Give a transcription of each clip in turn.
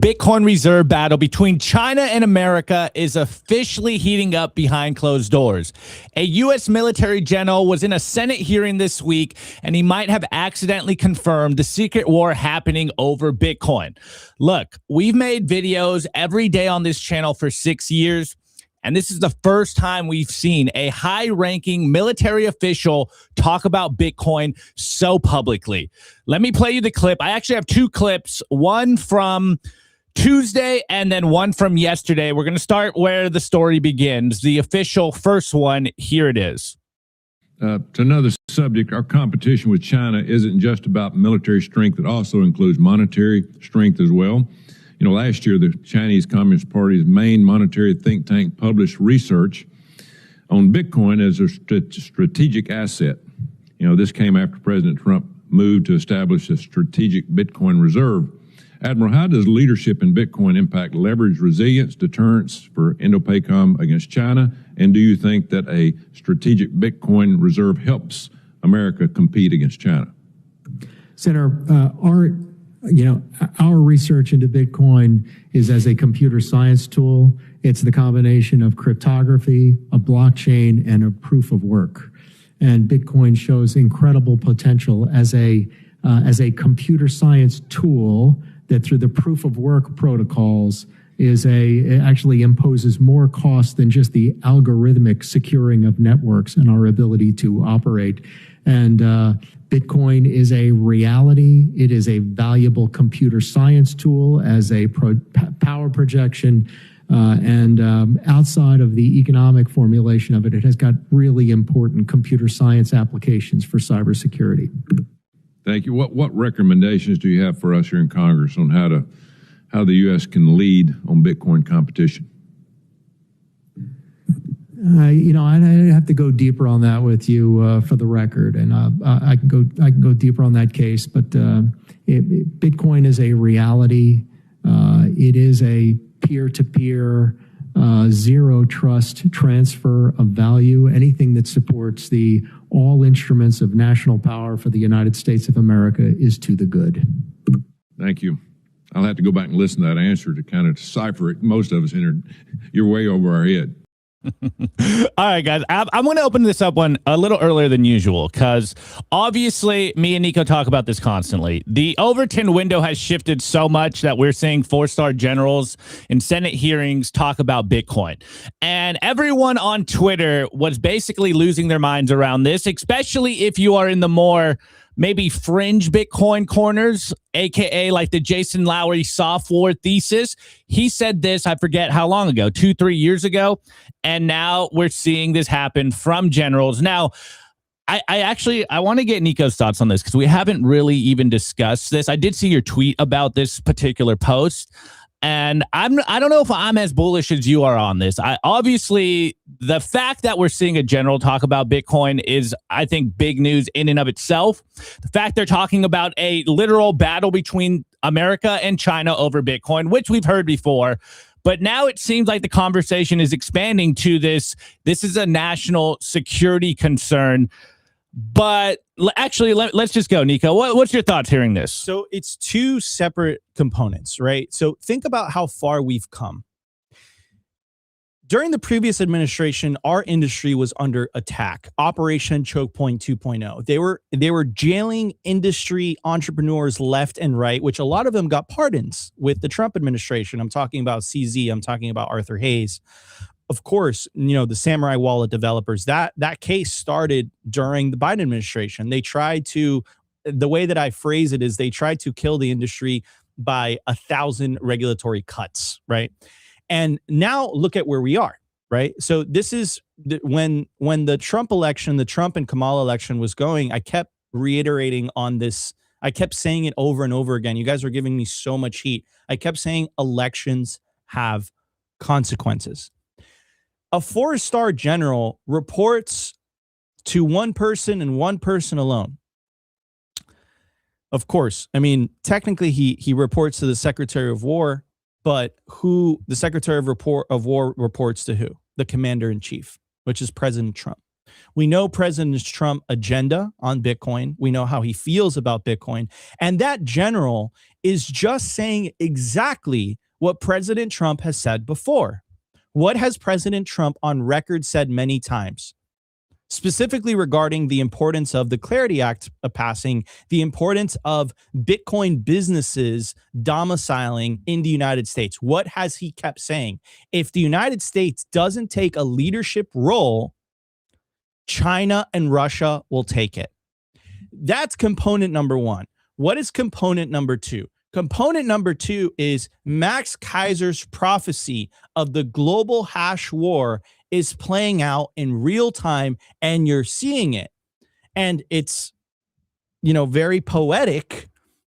Bitcoin reserve battle between China and America is officially heating up behind closed doors. A U.S. military general was in a Senate hearing this week, and he might have accidentally confirmed the secret war happening over Bitcoin. Look, we've made videos every day on this channel for 6 years, and this is the first time we've seen a high-ranking military official talk about Bitcoin so publicly. Let me play you the clip. I actually have two clips, one from Tuesday and then one from yesterday. We're going to start where the story begins. The official first one, here it is. To another subject, our competition with China isn't just about military strength. It also includes monetary strength as well. You know, last year, the Chinese Communist Party's main monetary think tank published research on Bitcoin as a strategic asset. You know, this came after President Trump moved to establish a strategic Bitcoin reserve. Admiral, how does leadership in Bitcoin impact leverage resilience, deterrence for Indo-PACOM against China? And do you think that a strategic Bitcoin reserve helps America compete against China? Senator, our research into Bitcoin is as a computer science tool. It's the combination of cryptography, a blockchain, and a proof of work. And Bitcoin shows incredible potential as a computer science tool that through the proof of work protocols it actually imposes more cost than just the algorithmic securing of networks and our ability to operate. And Bitcoin is a reality. It is a valuable computer science tool as a power projection. And outside of the economic formulation of it, it has got really important computer science applications for cybersecurity. Thank you. What recommendations do you have for us here in Congress on how the U.S. can lead on Bitcoin competition? I'd have to go deeper on that with you for the record, and I can go deeper on that case. But Bitcoin is a reality. It is a peer-to-peer, zero trust transfer of value. Anything that supports all instruments of national power for the United States of America is to the good. Thank you. I'll have to go back and listen to that answer to kind of decipher it. Most of us you're way over our head. All right, guys, I'm going to open this up one a little earlier than usual because obviously me and Nico talk about this constantly. The Overton window has shifted so much that we're seeing four-star generals in Senate hearings talk about Bitcoin. And everyone on Twitter was basically losing their minds around this, especially if you are in the more maybe fringe Bitcoin corners, aka like the Jason Lowery soft war thesis. He said this, I forget how long ago, 2-3 years ago. And now we're seeing this happen from generals. Now, I want to get Nico's thoughts on this because we haven't really even discussed this. I did see your tweet about this particular post. And I don't know if I'm as bullish as you are on this. Obviously, the fact that we're seeing a general talk about Bitcoin is, I think, big news in and of itself. The fact they're talking about a literal battle between America and China over Bitcoin, which we've heard before. But now it seems like the conversation is expanding to this. This is a national security concern. But actually, let's just go, Nico. What's your thoughts hearing this? So it's two separate components, right? So think about how far we've come. During the previous administration, our industry was under attack. Operation Choke Point 2.0. They were jailing industry entrepreneurs left and right, which a lot of them got pardons with the Trump administration. I'm talking about CZ. I'm talking about Arthur Hayes. Of course, the Samurai Wallet developers, that case started during the Biden administration. They tried to, the way that I phrase it is they tried to kill the industry by 1,000 regulatory cuts, right? And now look at where we are, right? So this is when the Trump election, the Trump and Kamala election was going, I kept reiterating on this. I kept saying it over and over again. You guys were giving me so much heat. I kept saying elections have consequences. A 4-star general reports to one person and one person alone. Of course, I mean, technically he reports to the Secretary of War, but who the Secretary of War reports to who? The Commander-in-Chief, which is President Trump. We know President Trump's agenda on Bitcoin. We know how he feels about Bitcoin. And that general is just saying exactly what President Trump has said before. What has President Trump on record said many times? Specifically regarding the importance of the Clarity Act passing, the importance of Bitcoin businesses domiciling in the United States. What has he kept saying? If the United States doesn't take a leadership role, China and Russia will take it. That's component number one. What is component number two? Component number two is Max Kaiser's prophecy of the global hash war is playing out in real time, and you're seeing it. And it's, very poetic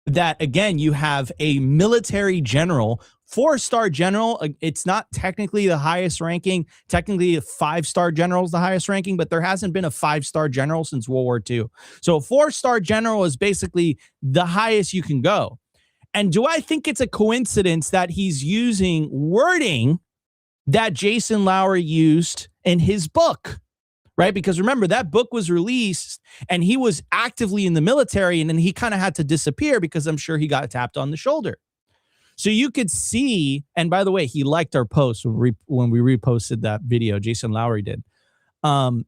that, again, you have a military general, 4-star general. It's not technically the highest ranking. Technically, a 5-star general is the highest ranking, but there hasn't been a 5-star general since World War II. So a 4-star general is basically the highest you can go. And do I think it's a coincidence that he's using wording that Jason Lowery used in his book, right? Because remember, that book was released and he was actively in the military, and then he kind of had to disappear because I'm sure he got tapped on the shoulder. So you could see, and by the way, he liked our post when we reposted that video, Jason Lowery did. So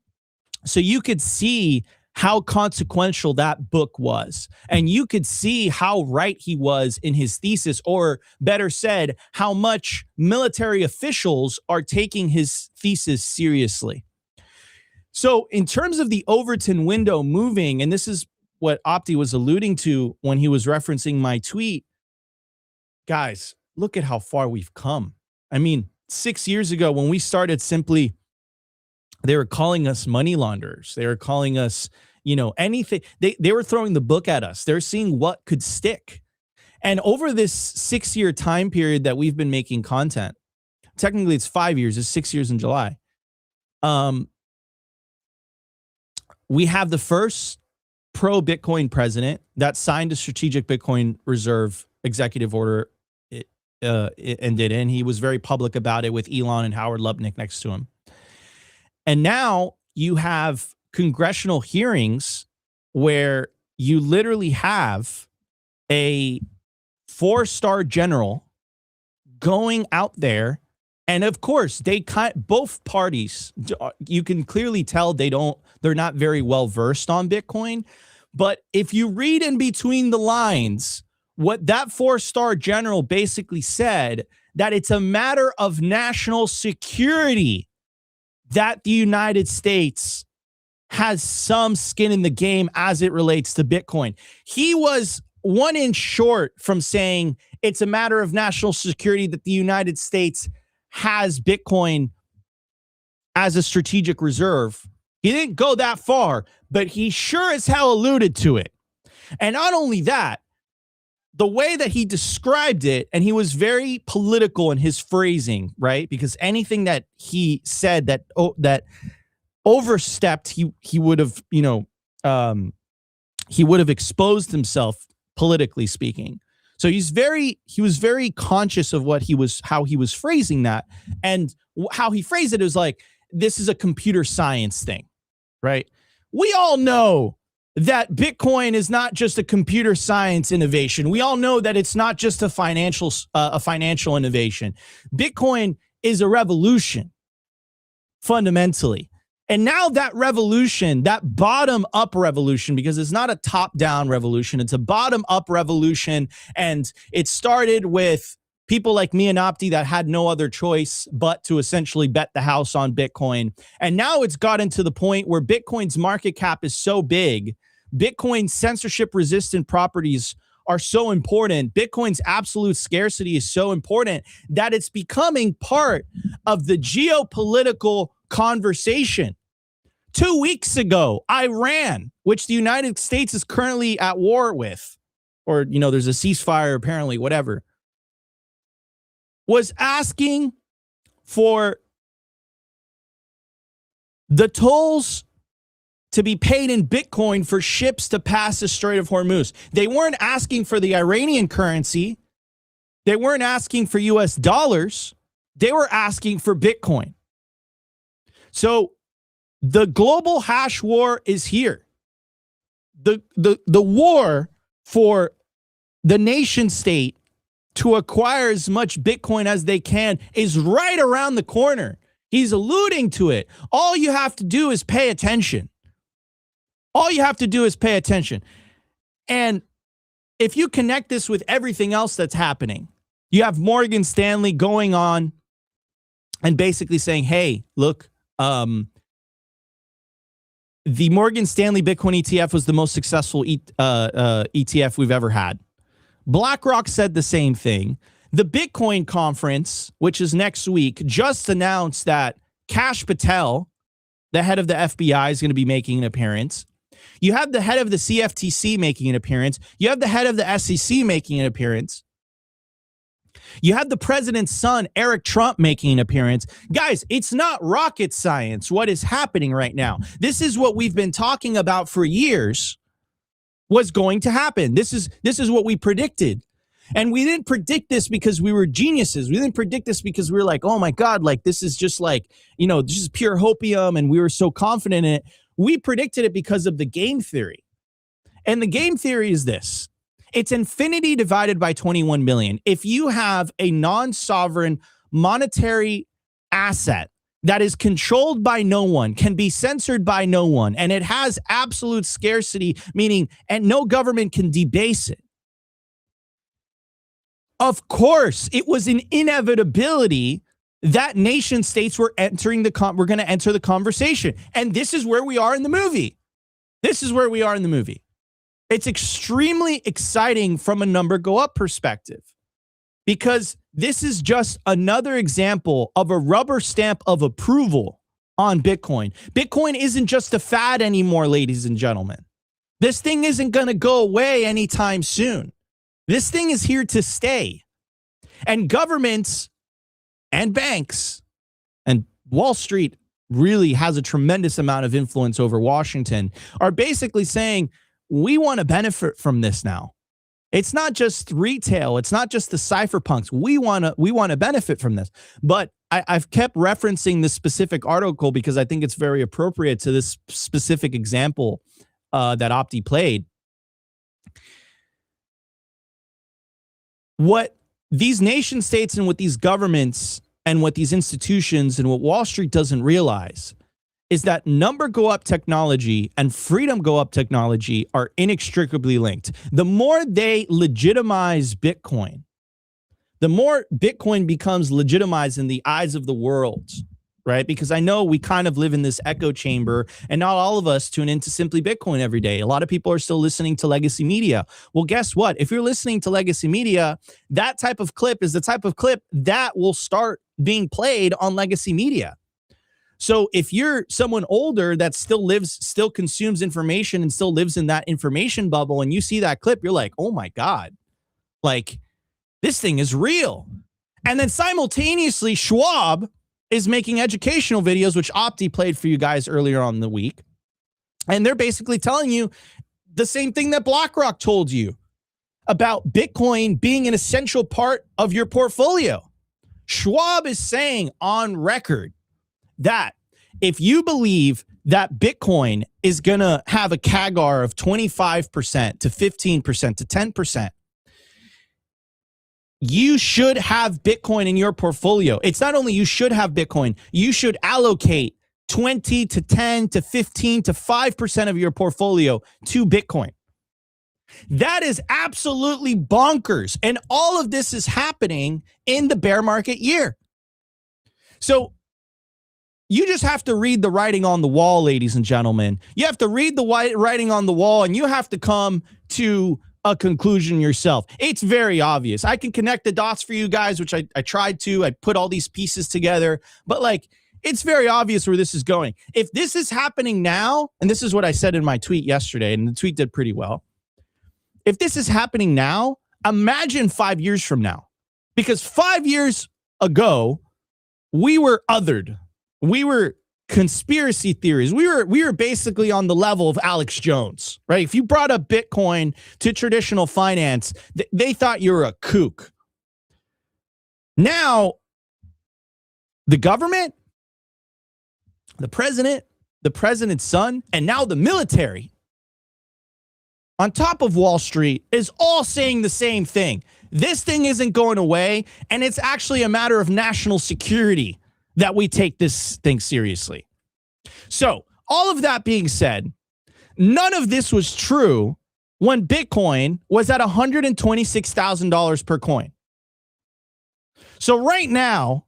you could see how consequential that book was. And you could see how right he was in his thesis, or better said, how much military officials are taking his thesis seriously. So in terms of the Overton window moving, and this is what Opti was alluding to when he was referencing my tweet, guys, look at how far we've come. I mean, 6 years ago when we started Simply, they were calling us money launderers. They were calling us, anything. They were throwing the book at us. They're seeing what could stick. And over this 6-year time period that we've been making content, technically it's 5 years, it's 6 years in July. We have the first pro-Bitcoin president that signed a strategic Bitcoin reserve executive order and did it. And he was very public about it with Elon and Howard Lutnick next to him. And now you have congressional hearings where you literally have a 4-star general going out there. And of course, both parties, you can clearly tell they're not very well versed on Bitcoin. But if you read in between the lines, what that 4-star general basically said, that it's a matter of national security that the United States has some skin in the game as it relates to Bitcoin. He was 1 inch short from saying it's a matter of national security that the United States has Bitcoin as a strategic reserve. He didn't go that far, but he sure as hell alluded to it. And not only that, the way that he described it, and he was very political in his phrasing, right? Because anything that he said that overstepped, he would have, he would have exposed himself politically speaking. So he was very conscious of how he was phrasing that, and how he phrased it was like, this is a computer science thing, right? We all know that Bitcoin is not just a computer science innovation. We all know that it's not just a financial innovation. Bitcoin is a revolution, fundamentally. And now that revolution, that bottom-up revolution, because it's not a top-down revolution, it's a bottom-up revolution, and it started with people like me and Opti that had no other choice but to essentially bet the house on Bitcoin. And now it's gotten to the point where Bitcoin's market cap is so big, Bitcoin's censorship-resistant properties are so important, Bitcoin's absolute scarcity is so important that it's becoming part of the geopolitical conversation. 2 weeks ago, Iran, which the United States is currently at war with, or, there's a ceasefire apparently, whatever, was asking for the tolls to be paid in Bitcoin for ships to pass the Strait of Hormuz. They weren't asking for the Iranian currency. They weren't asking for US dollars. They were asking for Bitcoin. So The global hash war is here. The war for the nation state to acquire as much Bitcoin as they can is right around the corner. He's alluding to it. All you have to do is pay attention. All you have to do is pay attention. And if you connect this with everything else that's happening, you have Morgan Stanley going on and basically saying, hey, look, the Morgan Stanley Bitcoin ETF was the most successful ETF we've ever had. BlackRock said the same thing. The Bitcoin conference, which is next week, just announced that Kash Patel, the head of the FBI, is going to be making an appearance. You have the head of the CFTC making an appearance. You have the head of the SEC making an appearance. You have the president's son, Eric Trump, making an appearance. Guys, it's not rocket science what is happening right now. This is what we've been talking about for years was going to happen. This is what we predicted. And we didn't predict this because we were geniuses. We didn't predict this because we were like, oh my God, like this is just like, this is pure hopium and we were so confident in it. We predicted it because of the game theory. And the game theory is this. It's infinity divided by 21 million. If you have a non-sovereign monetary asset that is controlled by no one, can be censored by no one, and it has absolute scarcity, meaning and no government can debase it. Of course, it was an inevitability that nation states were entering we're going to enter the conversation. And this is where we are in the movie. This is where we are in the movie. It's extremely exciting from a number go up perspective because this is just another example of a rubber stamp of approval on Bitcoin. Bitcoin isn't just a fad anymore, ladies and gentlemen. This thing isn't going to go away anytime soon. This thing is here to stay. And governments and banks and Wall Street really has a tremendous amount of influence over Washington are basically saying, we want to benefit from this now. It's not just retail. It's not just the cypherpunks. We want to benefit from this. But I've kept referencing this specific article because I think it's very appropriate to this specific example that Opti played. What these nation states and what these governments and what these institutions and what Wall Street doesn't realize is that number go up technology and freedom go up technology are inextricably linked. The more they legitimize Bitcoin, the more Bitcoin becomes legitimized in the eyes of the world, right? Because I know we kind of live in this echo chamber and not all of us tune into Simply Bitcoin every day. A lot of people are still listening to legacy media. Well, guess what? If you're listening to legacy media, that type of clip is the type of clip that will start being played on legacy media. So if you're someone older that still consumes information and still lives in that information bubble and you see that clip, you're like, oh my God, like this thing is real. And then simultaneously, Schwab is making educational videos, which Opti played for you guys earlier on in the week. And they're basically telling you the same thing that BlackRock told you about Bitcoin being an essential part of your portfolio. Schwab is saying on record that if you believe that Bitcoin is going to have a CAGR of 25% to 15% to 10%, you should have Bitcoin in your portfolio. It's not only you should have Bitcoin, you should allocate 20 to 10 to 15 to 5% of your portfolio to Bitcoin. That is absolutely bonkers. And all of this is happening in the bear market year. So you just have to read the writing on the wall, ladies and gentlemen. You have to read the writing on the wall and you have to come to a conclusion yourself. It's very obvious. I can connect the dots for you guys, which I tried to. I put all these pieces together, but like, it's very obvious where this is going. If this is happening now, and this is what I said in my tweet yesterday, and the tweet did pretty well. If this is happening now, imagine 5 years from now, because 5 years ago, we were othered. We were conspiracy theories. We were basically on the level of Alex Jones, right? If you brought up Bitcoin to traditional finance, they thought you were a kook. Now, the government, the president, the president's son, and now the military, on top of Wall Street, is all saying the same thing. This thing isn't going away, and it's actually a matter of national security that we take this thing seriously. So, all of that being said, none of this was true when Bitcoin was at $126,000 per coin. So right now,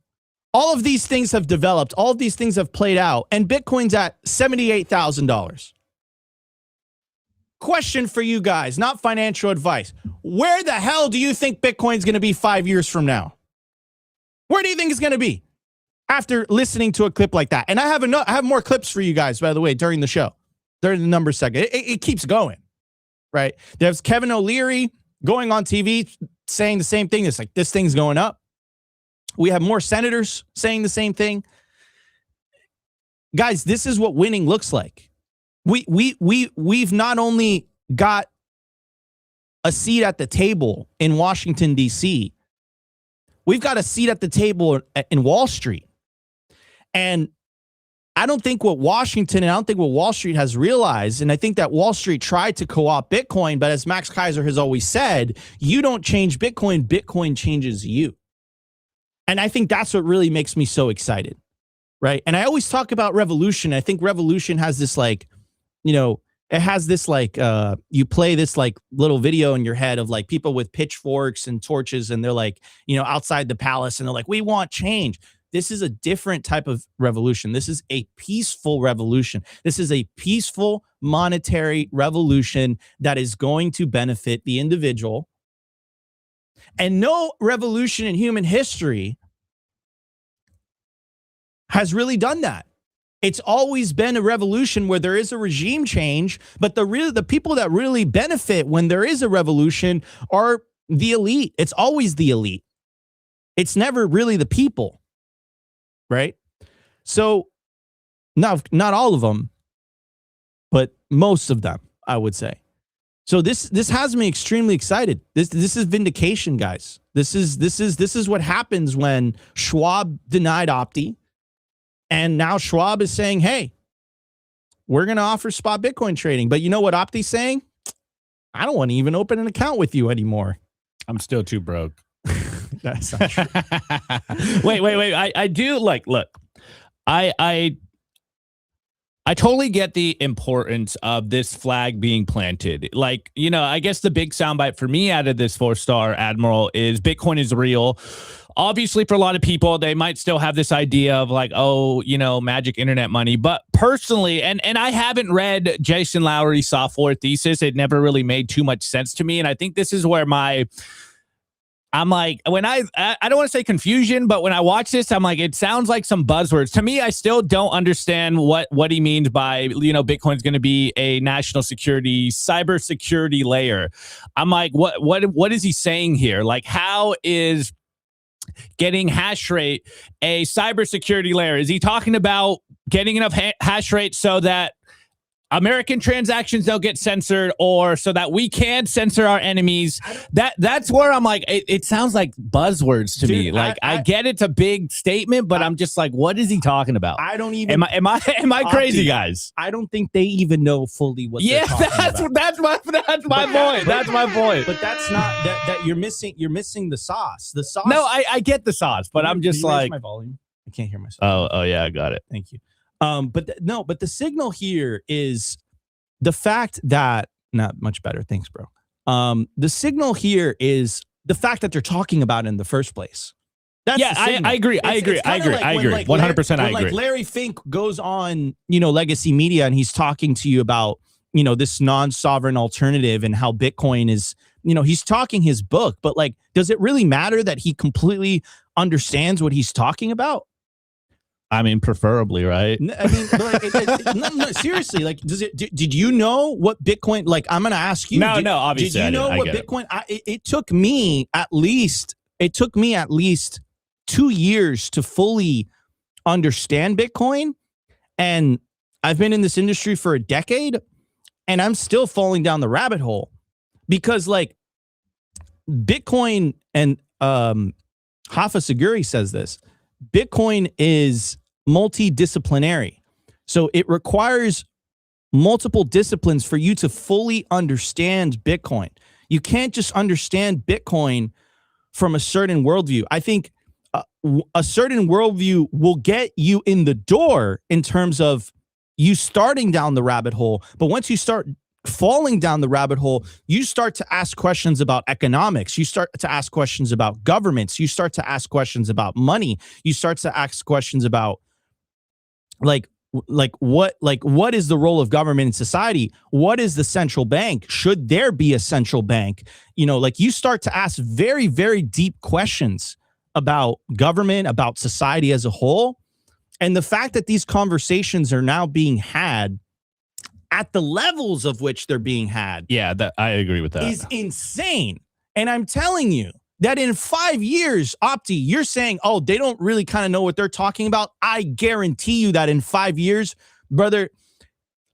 all of these things have developed, all of these things have played out, and Bitcoin's at $78,000. Question for you guys, not financial advice. Where the hell do you think Bitcoin's going to be 5 years from now? Where do you think it's going to be after listening to a clip like that? And I have more clips for you guys, by the way, during the show, during the numbers segment. It keeps going, right? There's Kevin O'Leary going on TV saying the same thing. It's like, this thing's going up. We have more senators saying the same thing. Guys, this is what winning looks like. We've not only got a seat at the table in Washington, D.C., we've got a seat at the table in Wall Street. And I don't think what Washington and I don't think what Wall Street has realized, and I think that Wall Street tried to co-opt Bitcoin, but as Max Kaiser has always said, you don't change Bitcoin, Bitcoin changes you. And I think that's what really makes me so excited, right? And I always talk about revolution. I think revolution has this like, you know, it has this like, you play this like little video in your head of like people with pitchforks and torches, and they're like, you know, outside the palace, and they're like, we want change. This is a different type of revolution. This is a peaceful revolution. This is a peaceful monetary revolution that is going to benefit the individual. And no revolution in human history has really done that. It's always been a revolution where there is a regime change, but the people that really benefit when there is a revolution are the elite. It's always the elite. It's never really the people, right? So, not all of them, but most of them, I would say. So this has me extremely excited. This is vindication, guys. This is what happens when Schwab denied Opti, and now Schwab is saying, "Hey, we're going to offer spot Bitcoin trading." But you know what Opti's saying? I don't want to even open an account with you anymore. I'm still too broke. That's not true. Wait. I do like. Look, I totally get the importance of this flag being planted. Like, you know, I guess the big soundbite for me out of this 4-star Admiral is Bitcoin is real. Obviously, for a lot of people, they might still have this idea of like, oh, you know, magic internet money. But personally, and I haven't read Jason Lowery's software thesis. It never really made too much sense to me. And I think this is where I'm like, when I don't want to say confusion, but when I watch this, I'm like, it sounds like some buzzwords. To me, I still don't understand what he means by, you know, Bitcoin's going to be a national security, cybersecurity layer. I'm like, what is he saying here? Like, how is getting hash rate a cybersecurity layer? Is he talking about getting enough hash rate so that American transactions don't get censored, or so that we can censor our enemies? That's where I'm like, it sounds like buzzwords to me. Like, I get it's a big statement, but I'm just like, what is he talking about? I don't even. Am I crazy, guys? I don't think they even know fully what. Yeah, that's my point. That's my point. But that's not that you're missing. You're missing the sauce. The sauce. No, I get the sauce, but I'm just like, my volume. I can't hear myself. Oh yeah, I got it. Thank you. But the signal here is the fact that not much better. Thanks, bro. The signal here is the fact that they're talking about it in the first place. That's I agree. I agree. 100%. I agree. Like Larry Fink goes on, you know, Legacy Media, and he's talking to you about, you know, this non-sovereign alternative and how Bitcoin is, you know, he's talking his book, but like, does it really matter that he completely understands what he's talking about? I mean, preferably, right? I mean, like, no, seriously, like, did you know what Bitcoin, like, I'm going to ask you. No, obviously. Did you know what Bitcoin, it took me at least 2 years to fully understand Bitcoin. And I've been in this industry for a decade, and I'm still falling down the rabbit hole because, like, Bitcoin, and Hafa Seguri says this, Bitcoin is multidisciplinary. So it requires multiple disciplines for you to fully understand Bitcoin. You can't just understand Bitcoin from a certain worldview. I think a certain worldview will get you in the door in terms of you starting down the rabbit hole. But once you start falling down the rabbit hole, you start to ask questions about economics. You start to ask questions about governments. You start to ask questions about money. You start to ask questions about what is the role of government in society? What is the central bank? Should there be a central bank? You start to ask very, very deep questions about government, about society as a whole. And the fact that these conversations are now being had at the levels of which they're being had. Yeah, I agree with that. Is insane. And I'm telling you that in 5 years, Opti, you're saying, oh, they don't really kind of know what they're talking about. I guarantee you that in 5 years, brother,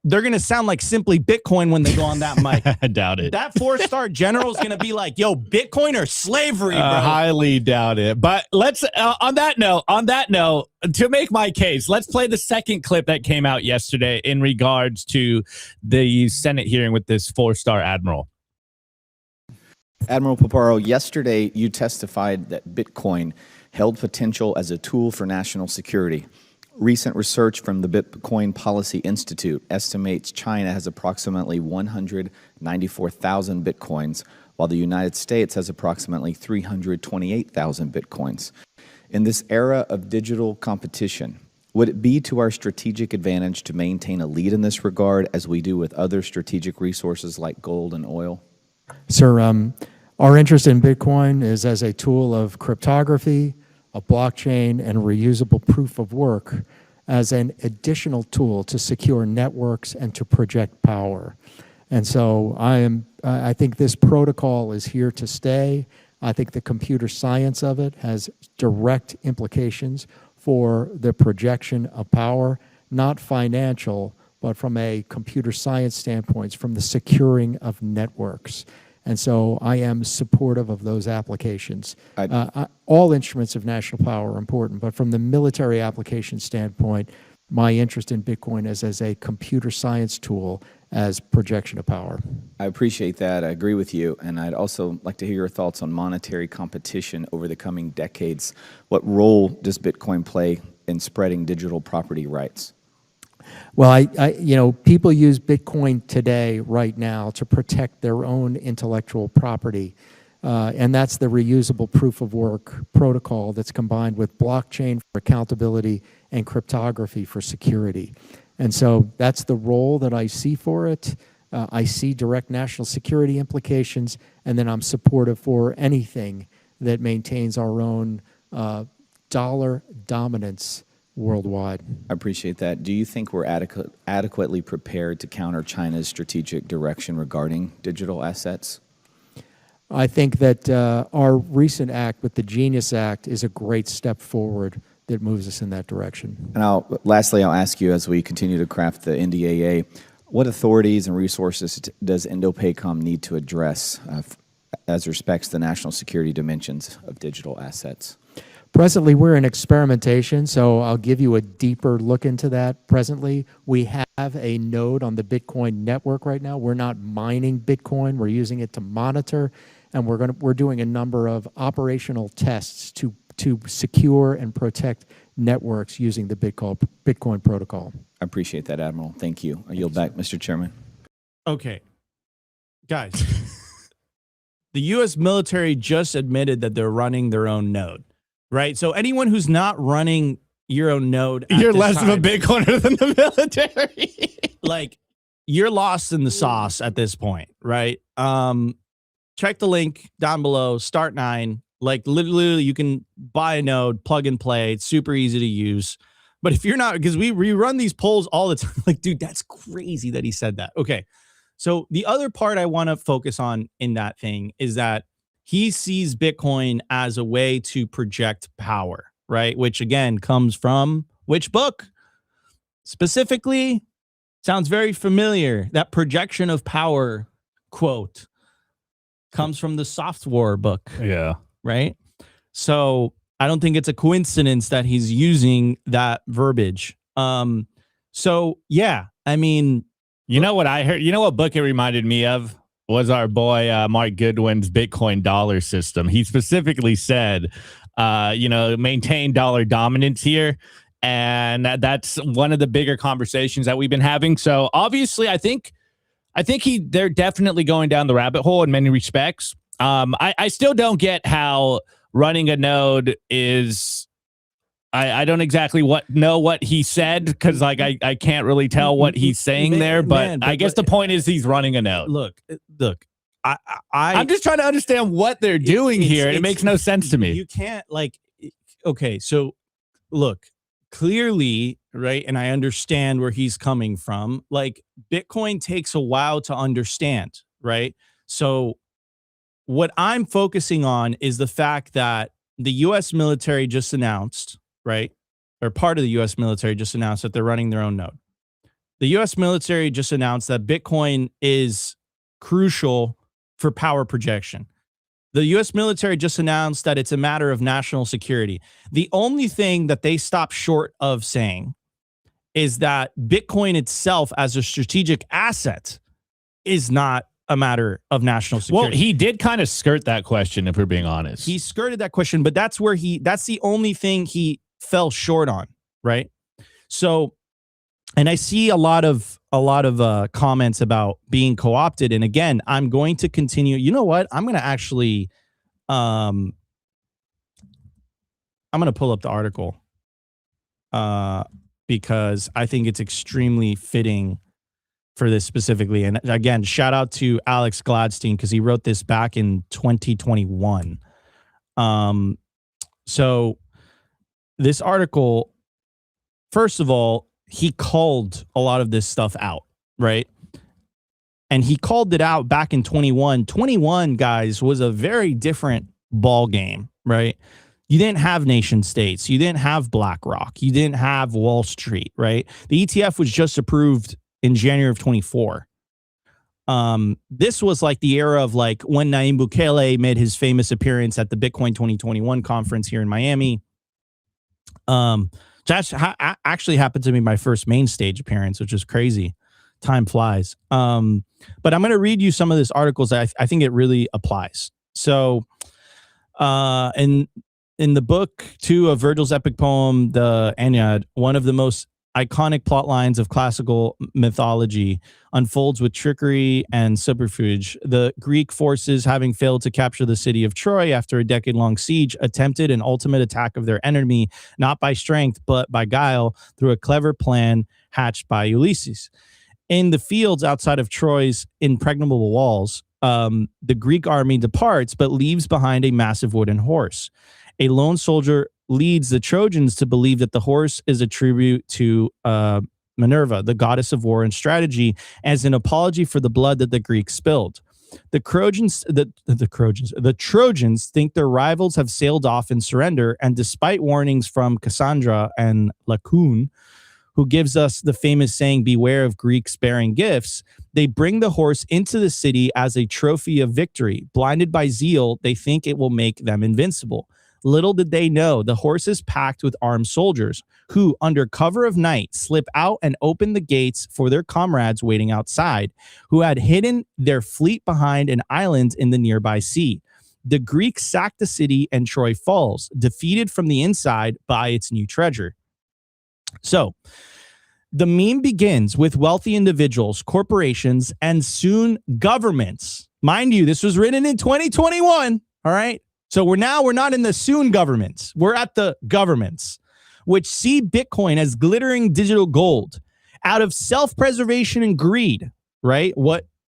they're going to sound like Simply Bitcoin when they go on that mic. I doubt it. That 4-star general is going to be like, yo, Bitcoin or slavery, bro. Highly doubt it. But let's, on that note, to make my case, let's play the second clip that came out yesterday in regards to the Senate hearing with this 4-star admiral. Admiral Paparo, yesterday you testified that Bitcoin held potential as a tool for national security. Recent research from the Bitcoin Policy Institute estimates China has approximately 194,000 Bitcoins, while the United States has approximately 328,000 Bitcoins. In this era of digital competition, would it be to our strategic advantage to maintain a lead in this regard as we do with other strategic resources like gold and oil? Sir, our interest in Bitcoin is as a tool of cryptography, a blockchain, and reusable proof of work as an additional tool to secure networks and to project power. And so I think this protocol is here to stay. I think the computer science of it has direct implications for the projection of power, not financial, but from a computer science standpoint, from the securing of networks. And so I am supportive of those applications. All instruments of national power are important, but from the military application standpoint, my interest in Bitcoin is as a computer science tool as projection of power. I appreciate that. I agree with you. And I'd also like to hear your thoughts on monetary competition over the coming decades. What role does Bitcoin play in spreading digital property rights? Well, people use Bitcoin today, right now, to protect their own intellectual property. And that's the reusable proof of work protocol that's combined with blockchain for accountability and cryptography for security. And so that's the role that I see for it. I see direct national security implications, and then I'm supportive for anything that maintains our own dollar dominance worldwide. I appreciate that. Do you think we're adequately prepared to counter China's strategic direction regarding digital assets? I think that our recent act with the Genius Act is a great step forward that moves us in that direction. And lastly, I'll ask you, as we continue to craft the NDAA, what authorities and resources does INDOPACOM need to address as respects the national security dimensions of digital assets? Presently, we're in experimentation, so I'll give you a deeper look into that. Presently, we have a node on the Bitcoin network right now. We're not mining Bitcoin. We're using it to monitor, and we're doing a number of operational tests to secure and protect networks using the Bitcoin protocol. I appreciate that, Admiral. Thank you. I yield back, Mr. Chairman. Okay. Guys, the U.S. military just admitted that they're running their own node. Right. So anyone who's not running your own node, you're less of a Bitcoiner than the military. Like, you're lost in the sauce at this point. Right. Check the link down below. Start 9. Like, literally, you can buy a node, plug and play. It's super easy to use. But if you're not, because we run these polls all the time. Like, dude, that's crazy that he said that. Okay. So the other part I want to focus on in that thing is that he sees Bitcoin as a way to project power, right? Which, again, comes from which book? Specifically, sounds very familiar. That projection of power quote comes from the software book. Yeah. Right? So I don't think it's a coincidence that he's using that verbiage. So yeah, I mean, you know what I heard? You know what book it reminded me of? Was our boy Mark Goodwin's Bitcoin dollar system. He specifically said, maintain dollar dominance here. And that's one of the bigger conversations that we've been having. So obviously, I think they're definitely going down the rabbit hole in many respects. I still don't get how running a node is. I don't exactly know what he said, because like I can't really tell what he's saying there, but I guess the point is he's running a node. Look, I'm just trying to understand what they're doing here, and it makes no sense to me. You can't okay, so look, clearly, right, and I understand where he's coming from. Like, Bitcoin takes a while to understand, right? So what I'm focusing on is the fact that the U.S. military just announced, right, or part of the U.S. military just announced that they're running their own node. The U.S. military just announced that Bitcoin is crucial for power projection. The U.S. military just announced that it's a matter of national security. The only thing that they stop short of saying is that Bitcoin itself as a strategic asset is not a matter of national security. Well, he did kind of skirt that question, if we're being honest. He skirted that question, but that's the only thing he fell short on, right? So, and I see a lot of comments about being co-opted. And again, I'm going to continue. You know what? I'm going to actually, I'm going to pull up the article because I think it's extremely fitting for this specifically. And again, shout out to Alex Gladstein, because he wrote this back in 2021. So this article, first of all, he called a lot of this stuff out, right? And he called it out back in 21. 21, guys, was a very different ball game, right? You didn't have nation states. You didn't have BlackRock. You didn't have Wall Street, right? The ETF was just approved in January of 24. This was like the era of like when Nayib Bukele made his famous appearance at the Bitcoin 2021 conference here in Miami. That actually happened to be my first main stage appearance, which is crazy. Time flies. But I'm going to read you some of this articles. I think it really applies. So, in the book 2 of Virgil's epic poem, the Aeneid, one of the most iconic plot lines of classical mythology unfolds with trickery and subterfuge. The Greek forces, having failed to capture the city of Troy after a decade-long siege, attempted an ultimate attack of their enemy, not by strength, but by guile, through a clever plan hatched by Ulysses. In the fields outside of Troy's impregnable walls, the Greek army departs, but leaves behind a massive wooden horse. A lone soldier leads the Trojans to believe that the horse is a tribute to Minerva, the goddess of war and strategy, as an apology for the blood that the Greeks spilled. The Trojans think their rivals have sailed off in surrender, and despite warnings from Cassandra and Laocoon, who gives us the famous saying, "Beware of Greeks bearing gifts," they bring the horse into the city as a trophy of victory. Blinded by zeal, they think it will make them invincible. Little did they know, the horse is packed with armed soldiers who, under cover of night, slip out and open the gates for their comrades waiting outside, who had hidden their fleet behind an island in the nearby sea. The Greeks sack the city and Troy falls, defeated from the inside by its new treasure. So, the meme begins with wealthy individuals, corporations, and soon governments. Mind you, this was written in 2021, all right? So we're not in the soon governments. We're at the governments, which see Bitcoin as glittering digital gold out of self-preservation and greed, right?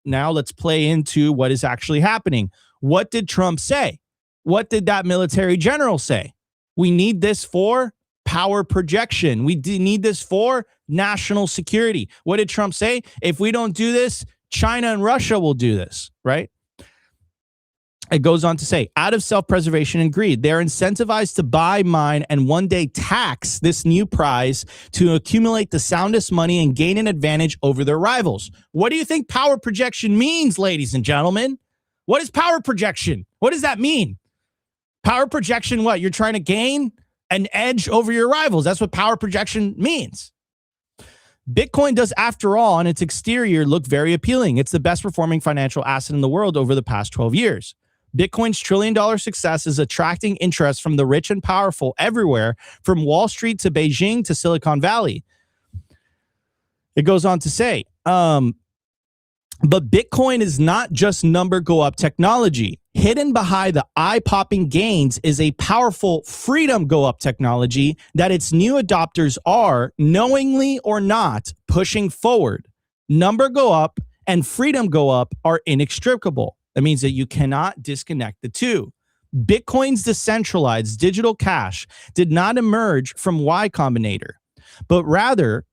Now let's play into what is actually happening. What did Trump say? What did that military general say? We need this for power projection. We need this for national security. What did Trump say? If we don't do this, China and Russia will do this, right? It goes on to say, out of self-preservation and greed, they're incentivized to buy, mine, and one day tax this new prize to accumulate the soundest money and gain an advantage over their rivals. What do you think power projection means, ladies and gentlemen? What is power projection? What does that mean? Power projection, what? You're trying to gain an edge over your rivals. That's what power projection means. Bitcoin does, after all, on its exterior, look very appealing. It's the best performing financial asset in the world over the past 12 years. Bitcoin's trillion-dollar success is attracting interest from the rich and powerful everywhere, from Wall Street to Beijing to Silicon Valley. It goes on to say, but Bitcoin is not just number go up technology. Hidden behind the eye-popping gains is a powerful freedom go up technology that its new adopters are, knowingly or not, pushing forward. Number go up and freedom go up are inextricable. That means that you cannot disconnect the two. Bitcoin's decentralized digital cash did not emerge from Y Combinator, but rather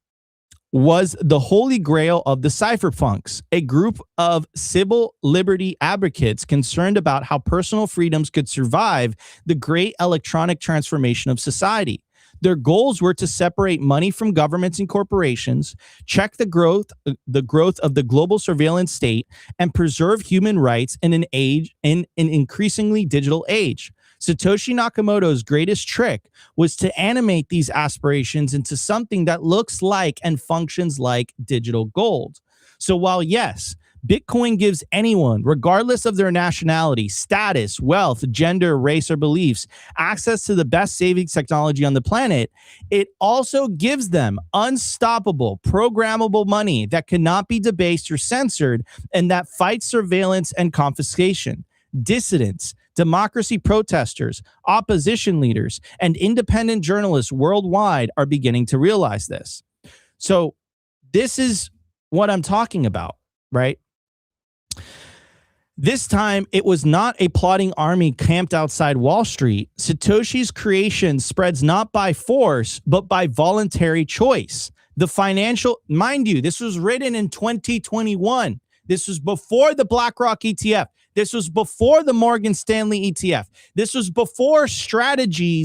was the holy grail of the cypherpunks, a group of civil liberty advocates concerned about how personal freedoms could survive the great electronic transformation of society. Their goals were to separate money from governments and corporations, check the growth of the global surveillance state, and preserve human rights in an increasingly digital age. Satoshi Nakamoto's greatest trick was to animate these aspirations into something that looks like and functions like digital gold. So while yes, Bitcoin gives anyone, regardless of their nationality, status, wealth, gender, race, or beliefs, access to the best savings technology on the planet, it also gives them unstoppable, programmable money that cannot be debased or censored and that fights surveillance and confiscation. Dissidents, democracy protesters, opposition leaders, and independent journalists worldwide are beginning to realize this. So this is what I'm talking about, right? This time, it was not a plotting army camped outside Wall Street. Satoshi's creation spreads not by force, but by voluntary choice. The financial, mind you, this was written in 2021. This was before the BlackRock ETF. This was before the Morgan Stanley ETF. This was before strategy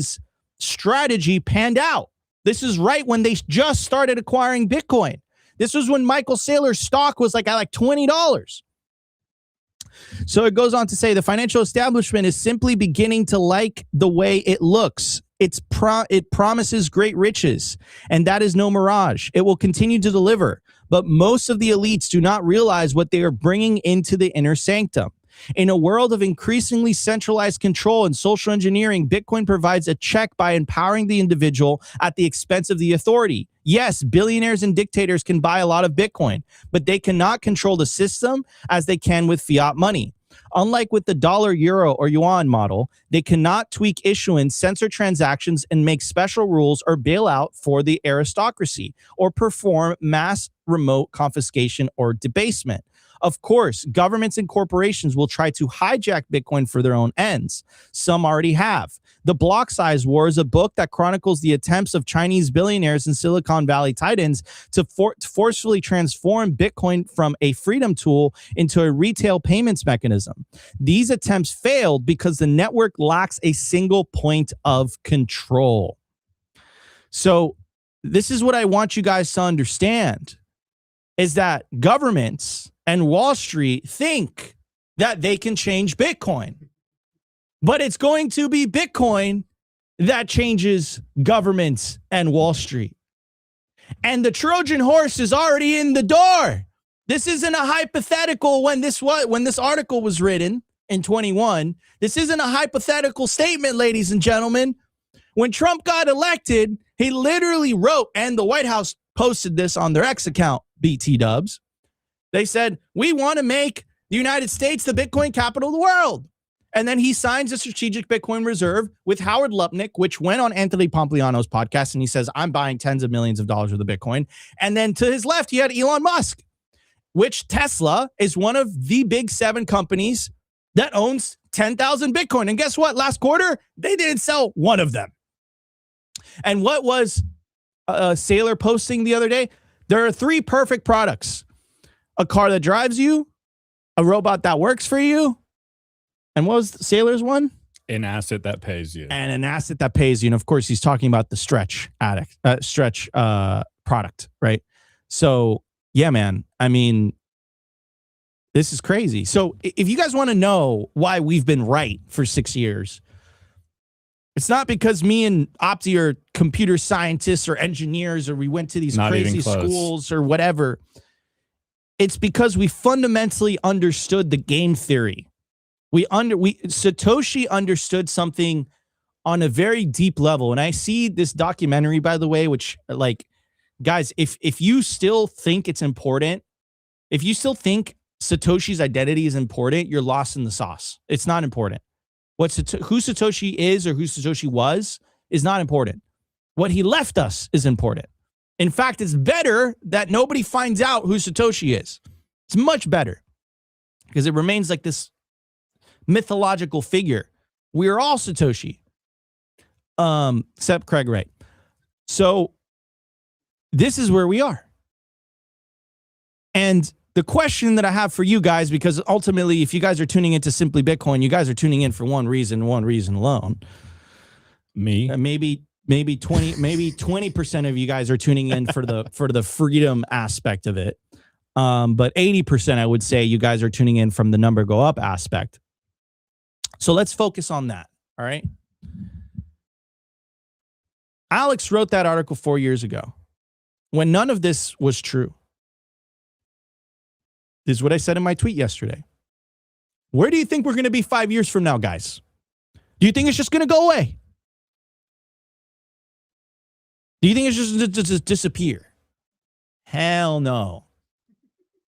panned out. This is right when they just started acquiring Bitcoin. This was when Michael Saylor's stock was at $20. So it goes on to say the financial establishment is simply beginning to like the way it looks. It promises great riches, and that is no mirage. It will continue to deliver, but most of the elites do not realize what they are bringing into the inner sanctum. In a world of increasingly centralized control and social engineering, Bitcoin provides a check by empowering the individual at the expense of the authority. Yes, billionaires and dictators can buy a lot of Bitcoin, but they cannot control the system as they can with fiat money. Unlike with the dollar, euro, or yuan model, they cannot tweak issuance, censor transactions, and make special rules or bail out for the aristocracy or perform mass remote confiscation or debasement. Of course, governments and corporations will try to hijack Bitcoin for their own ends. Some already have. The Block Size War is a book that chronicles the attempts of Chinese billionaires and Silicon Valley titans to forcefully transform Bitcoin from a freedom tool into a retail payments mechanism. These attempts failed because the network lacks a single point of control. So this is what I want you guys to understand, is that governments and Wall Street think that they can change Bitcoin. But it's going to be Bitcoin that changes governments and Wall Street. And the Trojan horse is already in the door. This isn't a hypothetical when this article was written in 21. This isn't a hypothetical statement, ladies and gentlemen. When Trump got elected, he literally wrote, and the White House posted this on their X account, BT Dubs. They said, we want to make the United States the Bitcoin capital of the world. And then he signs a strategic Bitcoin reserve with Howard Lupnick, which went on Anthony Pompliano's podcast. And he says, I'm buying tens of millions of dollars worth of Bitcoin. And then to his left, he had Elon Musk, which Tesla is one of the big 7 companies that owns 10,000 Bitcoin. And guess what? Last quarter, they didn't sell one of them. And what was Saylor posting the other day? There are 3 perfect products: a car that drives you, a robot that works for you, and what was Saylor's one? An asset that pays you. And an asset that pays you. And of course, he's talking about the Stretch product, right? So, yeah, man. I mean, this is crazy. So if you guys want to know why we've been right for 6 years, It's not because me and Opti are computer scientists or engineers or we went to these Not even crazy close. schools or whatever. It's because we fundamentally understood the game theory. Satoshi understood something on a very deep level. And I see this documentary, by the way, which, like, guys, if you still think it's important, if you still think Satoshi's identity is important, you're lost in the sauce. It's not important. Who Satoshi is or who Satoshi was is not important. What he left us is important. In fact, it's better that nobody finds out who Satoshi is. It's much better because it remains like this mythological figure. We are all Satoshi, except Craig Wright. So this is where we are. And the question that I have for you guys, because ultimately, if you guys are tuning into Simply Bitcoin, you guys are tuning in for one reason alone. Me? Maybe 20% of you guys are tuning in for the freedom aspect of it. But 80%, I would say, you guys are tuning in from the number go up aspect. So let's focus on that. All right. Alex wrote that article 4 years ago when none of this was true. This is what I said in my tweet yesterday. Where do you think we're going to be 5 years from now, guys? Do you think it's just going to go away? Do you think it's just going to disappear? Hell no.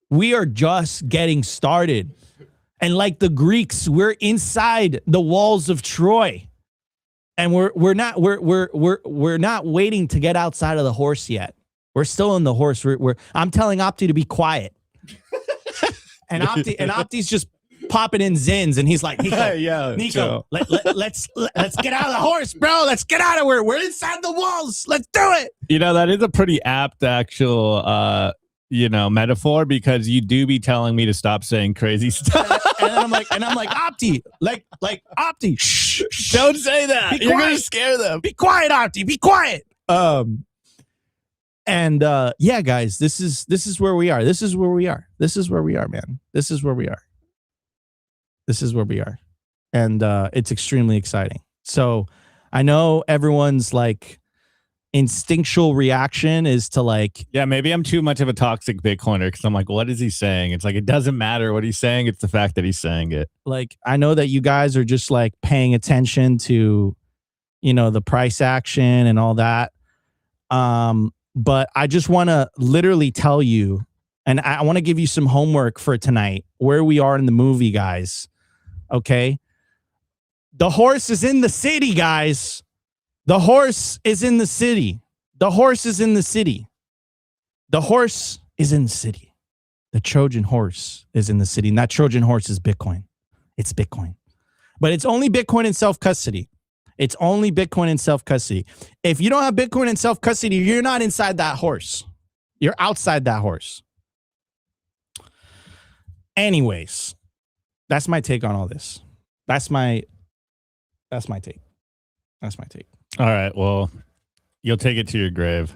We are just getting started. And like the Greeks, we're inside the walls of Troy. And we're not waiting to get outside of the horse yet. We're still in the horse. I'm telling Opti to be quiet. And Opti's just popping in zins, and he's like, Nico, let's get out of the horse, bro. Let's get out of here. We're inside the walls. Let's do it. You know, that is a pretty apt actual metaphor, because you do be telling me to stop saying crazy stuff. And I'm like, Opti, like Opti, shh, Don't say that. Be You're quiet. gonna scare them. Be quiet, Opti. Be quiet. Yeah, guys, this is where we are. This is where we are. This is where we are, man. This is where we are. This is where we are. And it's extremely exciting. So I know everyone's like instinctual reaction is to like, Yeah, maybe I'm too much of a toxic Bitcoiner because I'm like, what is he saying? It's like, it doesn't matter what he's saying. It's the fact that he's saying it. like, I know that you guys are just like paying attention to, the price action and all that. But I just want to literally tell you, and I want to give you some homework for tonight, where we are in the movie, guys. Okay? The horse is in the city, guys. The horse is in the city. The horse is in the city. The horse is in the city. The Trojan horse is in the city. And that Trojan horse is Bitcoin. It's Bitcoin. But it's only Bitcoin in self-custody. It's only Bitcoin in self-custody. If you don't have Bitcoin in self-custody, you're not inside that horse. You're outside that horse. Anyways, that's my take on all this. That's my take. That's my take. All right. Well, you'll take it to your grave.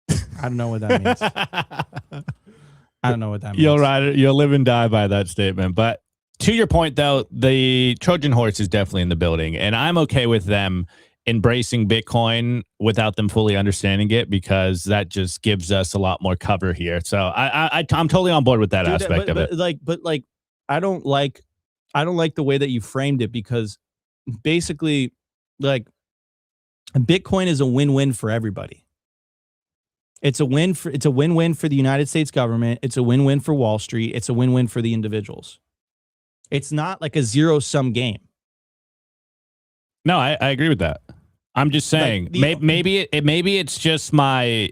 I don't know what that means. I don't know what that means. You'll ride it. You'll live and die by that statement. But to your point, though, the Trojan horse is definitely in the building, and I'm okay with them embracing Bitcoin without them fully understanding it, because that just gives us a lot more cover here. So I'm totally on board with that aspect of it. But I don't like the way that you framed it, because basically, like, Bitcoin is a win-win for everybody. It's a win-win for the United States government. It's a win-win for Wall Street. It's a win-win for the individuals. It's not like a zero-sum game. No, I agree with that. I'm just saying, Like maybe it's just my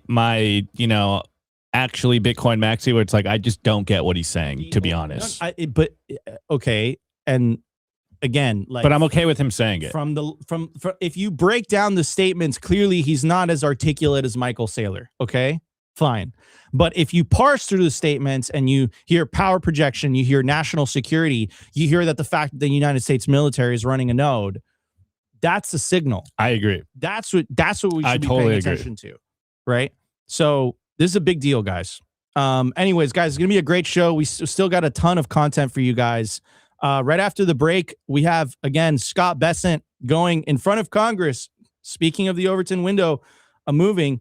actually Bitcoin maxi, where it's like, I just don't get what he's saying, to be honest. Okay, and again, like, But I'm okay with him saying it. From if you break down the statements, clearly he's not as articulate as Michael Saylor. Okay, fine. But if you parse through the statements and you hear power projection, you hear national security, you hear that the fact that the United States military is running a node, that's a signal. I agree. That's what we should be totally paying agree. attention to, right? So this is a big deal, guys. Anyways, guys, it's gonna be a great show. We still got a ton of content for you guys. Right after the break, we have, again, Scott Bessent going in front of Congress, speaking of the Overton window moving,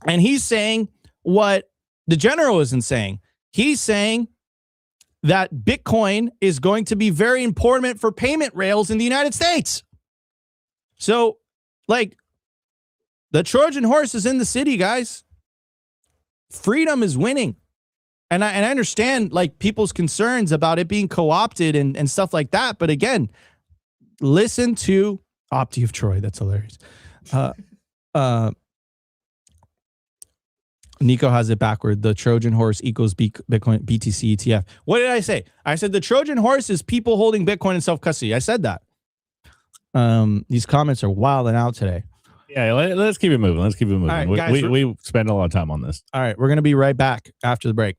and he's saying what the general isn't saying. He's saying that Bitcoin is going to be very important for payment rails in the United States. So, like, the Trojan horse is in the city, guys. Freedom is winning. And I understand, like, people's concerns about it being co-opted and stuff like that. But again, listen to Opti of Troy. That's hilarious. Nico has it backward. The Trojan horse equals Bitcoin BTC ETF. What did I say? I said the Trojan horse is people holding Bitcoin in self-custody. I said that. These comments are wilding out today. Yeah, let's keep it moving. Let's keep it moving. All right, guys, we spend a lot of time on this. All right, we're going to be right back after the break.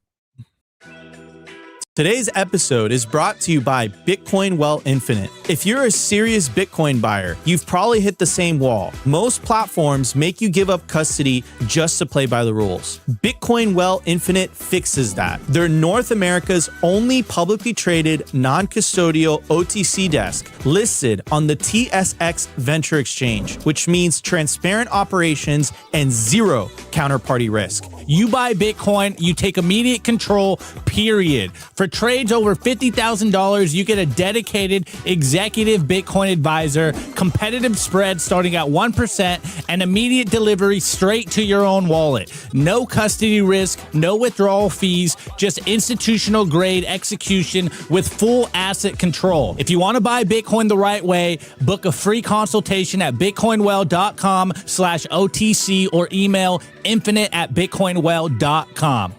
Today's episode is brought to you by Bitcoin Well Infinite. If you're a serious Bitcoin buyer, you've probably hit the same wall. Most platforms make you give up custody just to play by the rules. Bitcoin Well Infinite fixes that. They're North America's only publicly traded, non-custodial OTC desk listed on the TSX Venture Exchange, which means transparent operations and zero counterparty risk. You buy Bitcoin, you take immediate control, period. For trades over $50,000, you get a dedicated executive Bitcoin advisor, competitive spread starting at 1%, and immediate delivery straight to your own wallet. No custody risk, no withdrawal fees, just institutional grade execution with full asset control. If you want to buy Bitcoin the right way, book a free consultation at bitcoinwell.com/OTC or email infinite@bitcoinwell.com.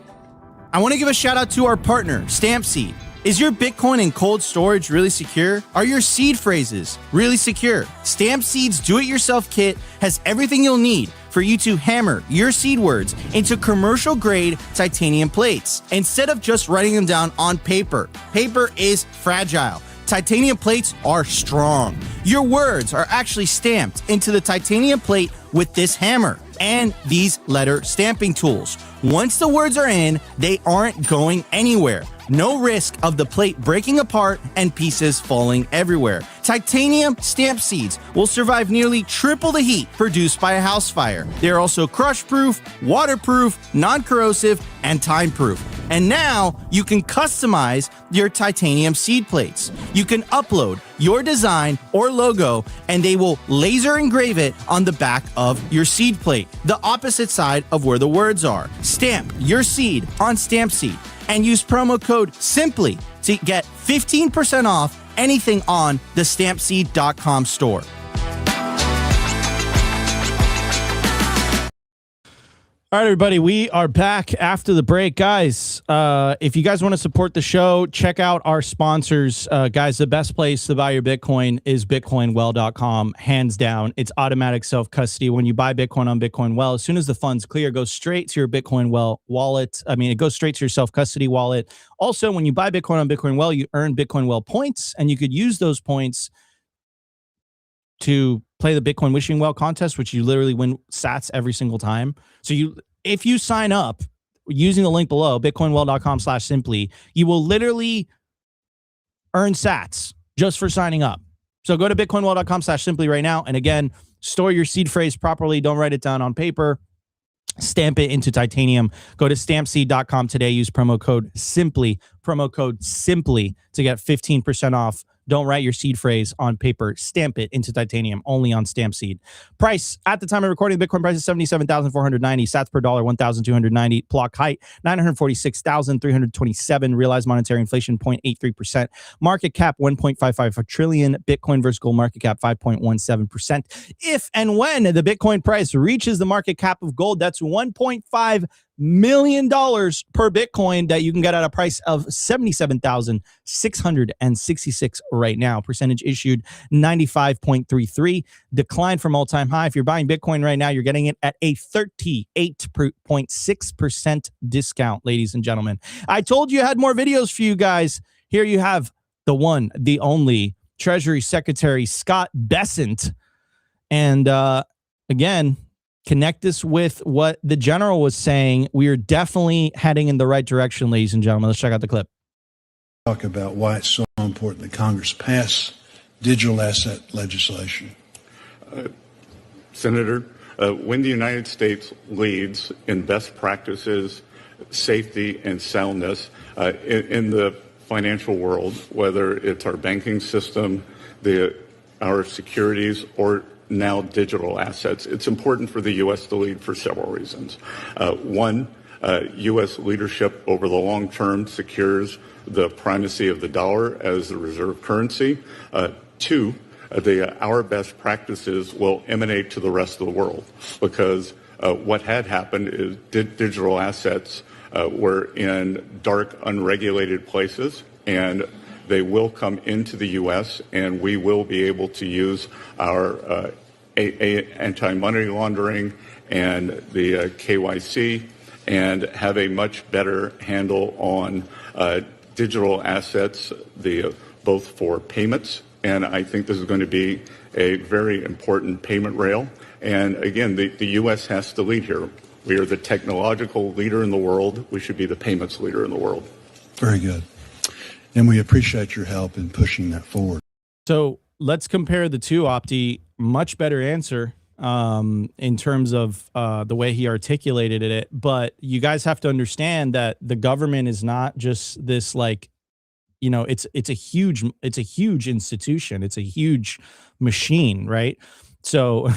I want to give a shout out to our partner, StampSeed. Is your Bitcoin in cold storage really secure? Are your seed phrases really secure? StampSeed's do-it-yourself kit has everything you'll need for you to hammer your seed words into commercial-grade titanium plates instead of just writing them down on paper. Paper is fragile. Titanium plates are strong. Your words are actually stamped into the titanium plate with this hammer and these letter stamping tools. Once the words are in, they aren't going anywhere. No risk of the plate breaking apart and pieces falling everywhere. Titanium stamp seeds will survive nearly triple the heat produced by a house fire. They're also crush-proof, waterproof, non-corrosive, and time-proof. And now you can customize your titanium seed plates. You can upload your design or logo and they will laser engrave it on the back of your seed plate, the opposite side of where the words are. Stamp your seed on StampSeed and use promo code SIMPLY to get 15% off anything on the stampseed.com store. All right, everybody, we are back after the break. Guys, if you guys want to support the show, check out our sponsors. Guys, the best place to buy your Bitcoin is bitcoinwell.com, hands down. It's automatic self-custody. When you buy Bitcoin on Bitcoin Well, as soon as the funds clear, it goes straight to your Bitcoin Well wallet. It goes straight to your self-custody wallet. Also, when you buy Bitcoin on Bitcoin Well, you earn Bitcoin Well points, and you could use those points to play the Bitcoin Wishing Well contest, which you literally win sats every single time. So if you sign up using the link below, bitcoinwell.com/simply, you will literally earn sats just for signing up. So go to bitcoinwell.com/simply right now. And again, store your seed phrase properly. Don't write it down on paper. Stamp it into titanium. Go to stampseed.com today. Use promo code SIMPLY to get 15% off. Don't write your seed phrase on paper. Stamp it into titanium, only on StampSeed. Price at the time of recording, the Bitcoin price is $77,490. Sats per dollar, 1,290. Block height, 946,327. Realized monetary inflation, 0.83%. Market cap, 1.55 trillion. Bitcoin versus gold market cap, 5.17%. If and when the Bitcoin price reaches the market cap of gold, that's $1.5 million per Bitcoin that you can get at a price of $77,666 right now. Percentage issued 95.33. Decline from all-time high. If you're buying Bitcoin right now, you're getting it at a 38.6% discount, ladies and gentlemen. I told you I had more videos for you guys. Here you have the one, the only Treasury Secretary Scott Bessent. And again, connect this with what the general was saying. We are definitely heading in the right direction, ladies and gentlemen. Let's check out the clip. talk about why it's so important that Congress pass digital asset legislation. Senator, when the United States leads in best practices, safety, and soundness in the financial world, whether it's our banking system, our securities, or now digital assets, it's important for the U.S. to lead for several reasons. One, U.S. leadership over the long term secures the primacy of the dollar as the reserve currency. Two, our best practices will emanate to the rest of the world, because what had happened is digital assets were in dark, unregulated places, and they will come into the U.S., and we will be able to use our anti-money laundering and the KYC and have a much better handle on digital assets, both for payments, and I think this is going to be a very important payment rail. And again, the U.S. has to lead here. We are the technological leader in the world. We should be the payments leader in the world. Very good. And we appreciate your help in pushing that forward. So let's compare the two, Opti. Much better answer in terms of the way he articulated it. But you guys have to understand that the government is not just this, like, you know, it's a huge institution. It's a huge machine, right? So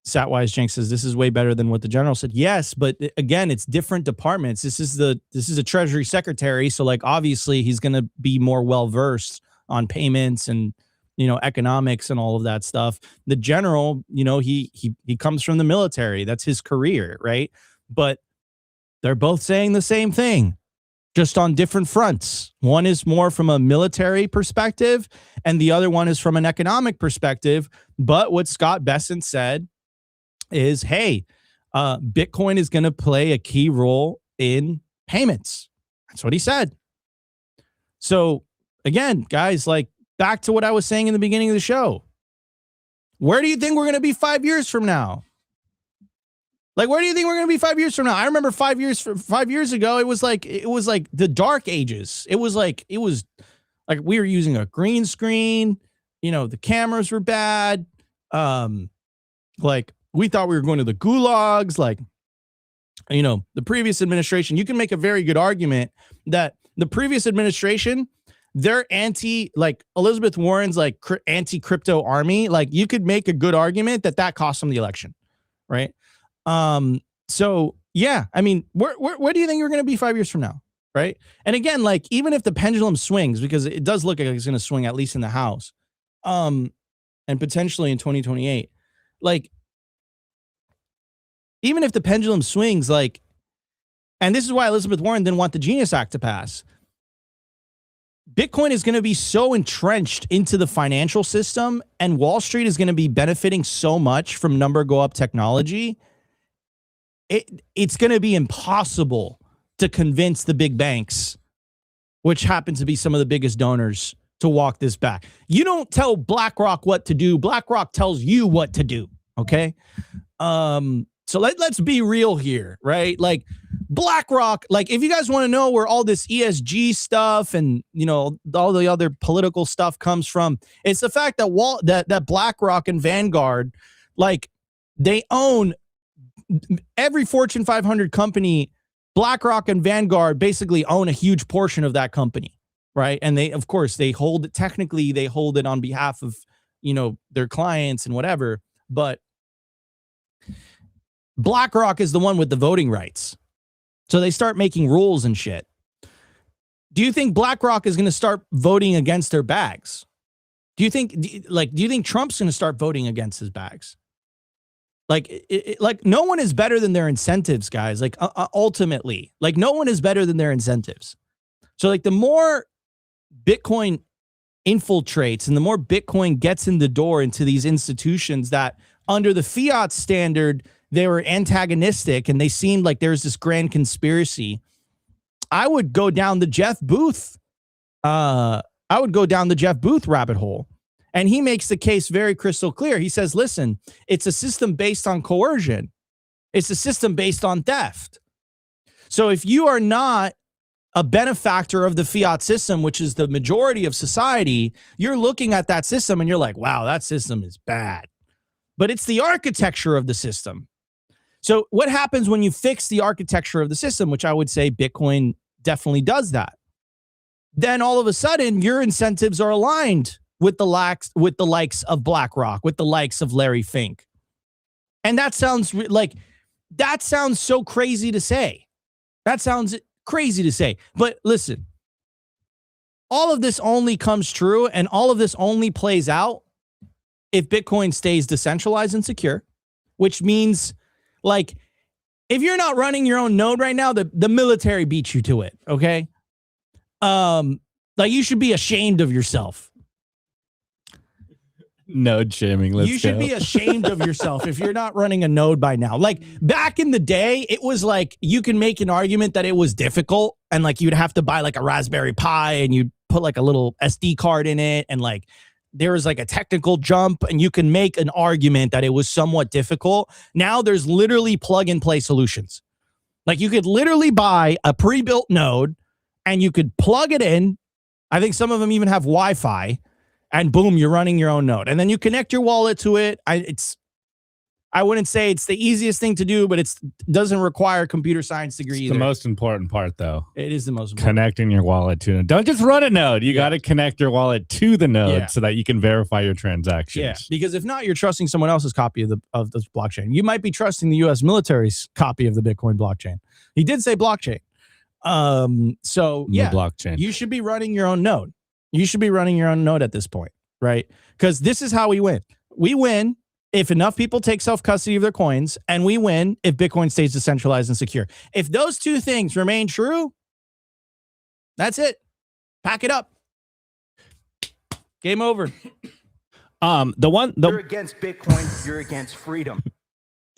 Satwise Jenks says this is way better than what the general said. Yes, but again, it's different departments. This is a Treasury Secretary, so like obviously he's going to be more well versed on payments and, you know, economics and all of that stuff. The general, you know, he comes from the military. That's his career, right? But they're both saying the same thing, just on different fronts. One is more from a military perspective, and the other one is from an economic perspective. But what Scott Bessent said is, hey, Bitcoin is going to play a key role in payments. That's what he said. So again, guys, like back to what I was saying in the beginning of the show. Where do you think we're going to be 5 years from now? Like, where do you think we're going to be 5 years from now? I remember 5 years ago, it was like the dark ages. It was like we were using a green screen. You know, the cameras were bad. Like we thought we were going to the gulags. Like, you know, the previous administration, you can make a very good argument that the previous administration, they're like Elizabeth Warren's like anti-crypto army. Like you could make a good argument that cost them the election. Right. So yeah, I mean, where do you think you're going to be 5 years from now? Right. And again, like, even if the pendulum swings, because it does look like it's going to swing, at least in the House, and potentially in 2028, like, even if the pendulum swings, like, and this is why Elizabeth Warren didn't want the Genius Act to pass. Bitcoin is going to be so entrenched into the financial system, and Wall Street is going to be benefiting so much from number go up technology. It's going to be impossible to convince the big banks, which happen to be some of the biggest donors, to walk this back. You don't tell BlackRock what to do. BlackRock tells you what to do. Okay. So let's be real here, right? Like BlackRock, like if you guys want to know where all this ESG stuff and, you know, all the other political stuff comes from, it's the fact that that BlackRock and Vanguard, like, they own every Fortune 500 company. BlackRock and Vanguard basically own a huge portion of that company, right? And they, of course, they hold it. Technically, they hold it on behalf of, you know, their clients and whatever. But BlackRock is the one with the voting rights. So they start making rules and shit. Do you think BlackRock is going to start voting against their bags? Do you think Trump's going to start voting against his bags? Like, like no one is better than their incentives, guys. Like ultimately, like no one is better than their incentives. So like the more Bitcoin infiltrates and the more Bitcoin gets in the door into these institutions that under the fiat standard, they were antagonistic and they seemed like there's this grand conspiracy. I would go down the Jeff Booth. I would go down the Jeff Booth rabbit hole. And he makes the case very crystal clear. He says, listen, it's a system based on coercion. It's a system based on theft. So if you are not a benefactor of the fiat system, which is the majority of society, you're looking at that system and you're like, wow, that system is bad. But it's the architecture of the system. So what happens when you fix the architecture of the system, which I would say Bitcoin definitely does that? Then all of a sudden, your incentives are aligned with the likes of BlackRock, with the likes of Larry Fink. And that sounds so crazy to say. That sounds crazy to say. But listen, all of this only comes true and all of this only plays out if Bitcoin stays decentralized and secure, which means, like, if you're not running your own node right now, the military beats you to it, okay? Like, you should be ashamed of yourself. Node shaming. You should be ashamed of yourself if you're not running a node by now. Like, back in the day, it was like you can make an argument that it was difficult and like you'd have to buy like a Raspberry Pi and you'd put like a little SD card in it and like there was like a technical jump and you can make an argument that it was somewhat difficult. Now there's literally plug and play solutions. Like, you could literally buy a pre-built node and you could plug it in. I think some of them even have Wi-Fi. And boom, you're running your own node. And then you connect your wallet to it. I wouldn't say it's the easiest thing to do, but it doesn't require a computer science degree either. The most important part, though. It is the most important. Connecting your wallet to it. Don't just run a node. You got to connect your wallet to the node so that you can verify your transactions. Yeah, because if not, you're trusting someone else's copy of the blockchain. You might be trusting the U.S. military's copy of the Bitcoin blockchain. He did say blockchain. So yeah, blockchain. You should be running your own node. You should be running your own node at this point, right? Because this is how we win. We win if enough people take self-custody of their coins, and we win if Bitcoin stays decentralized and secure. If those two things remain true, that's it. Pack it up. Game over. You're against Bitcoin. You're against freedom.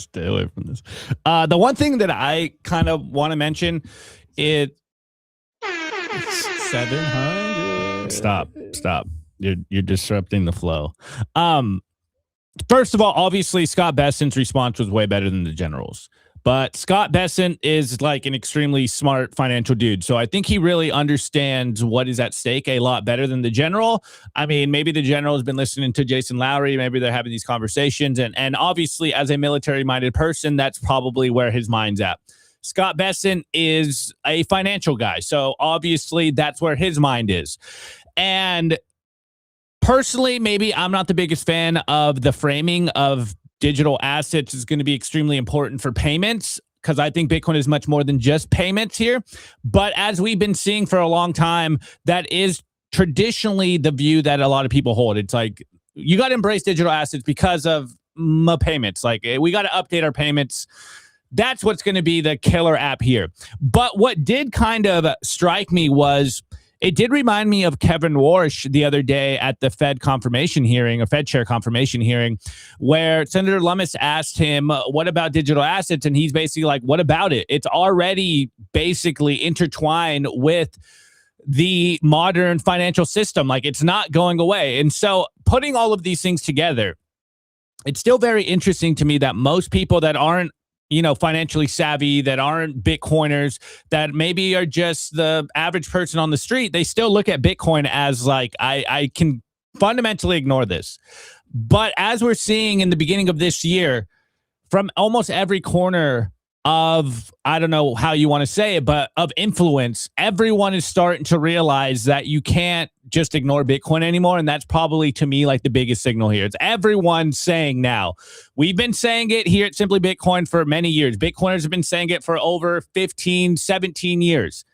Stay away from this. The one thing that I kind of want to mention is 700. Stop. You're disrupting the flow. First of all, obviously Scott Bessent's response was way better than the general's. But Scott Bessent is like an extremely smart financial dude. So I think he really understands what is at stake a lot better than the general. I mean, maybe the general has been listening to Jason Lowry. Maybe they're having these conversations. And obviously, as a military-minded person, that's probably where his mind's at. Scott Bessent is a financial guy. So obviously, that's where his mind is. And personally, maybe I'm not the biggest fan of the framing of digital assets is going to be extremely important for payments, because I think Bitcoin is much more than just payments here. But as we've been seeing for a long time, that is traditionally the view that a lot of people hold. It's like, you got to embrace digital assets because of payments. Like, we got to update our payments. That's what's going to be the killer app here. But what did kind of strike me was, it did remind me of Kevin Warsh the other day at the Fed confirmation hearing, a Fed chair confirmation hearing, where Senator Lummis asked him, what about digital assets? And he's basically like, what about it? It's already basically intertwined with the modern financial system. Like, it's not going away. And so putting all of these things together, it's still very interesting to me that most people that aren't, financially savvy, that aren't Bitcoiners, that maybe are just the average person on the street, they still look at Bitcoin as like, I can fundamentally ignore this. But as we're seeing in the beginning of this year, from almost every corner of, I don't know how you want to say it, but of influence, everyone is starting to realize that you can't just ignore Bitcoin anymore. And that's probably, to me, like the biggest signal here. It's everyone saying now. We've been saying it here at Simply Bitcoin for many years. Bitcoiners have been saying it for over 15, 17 years.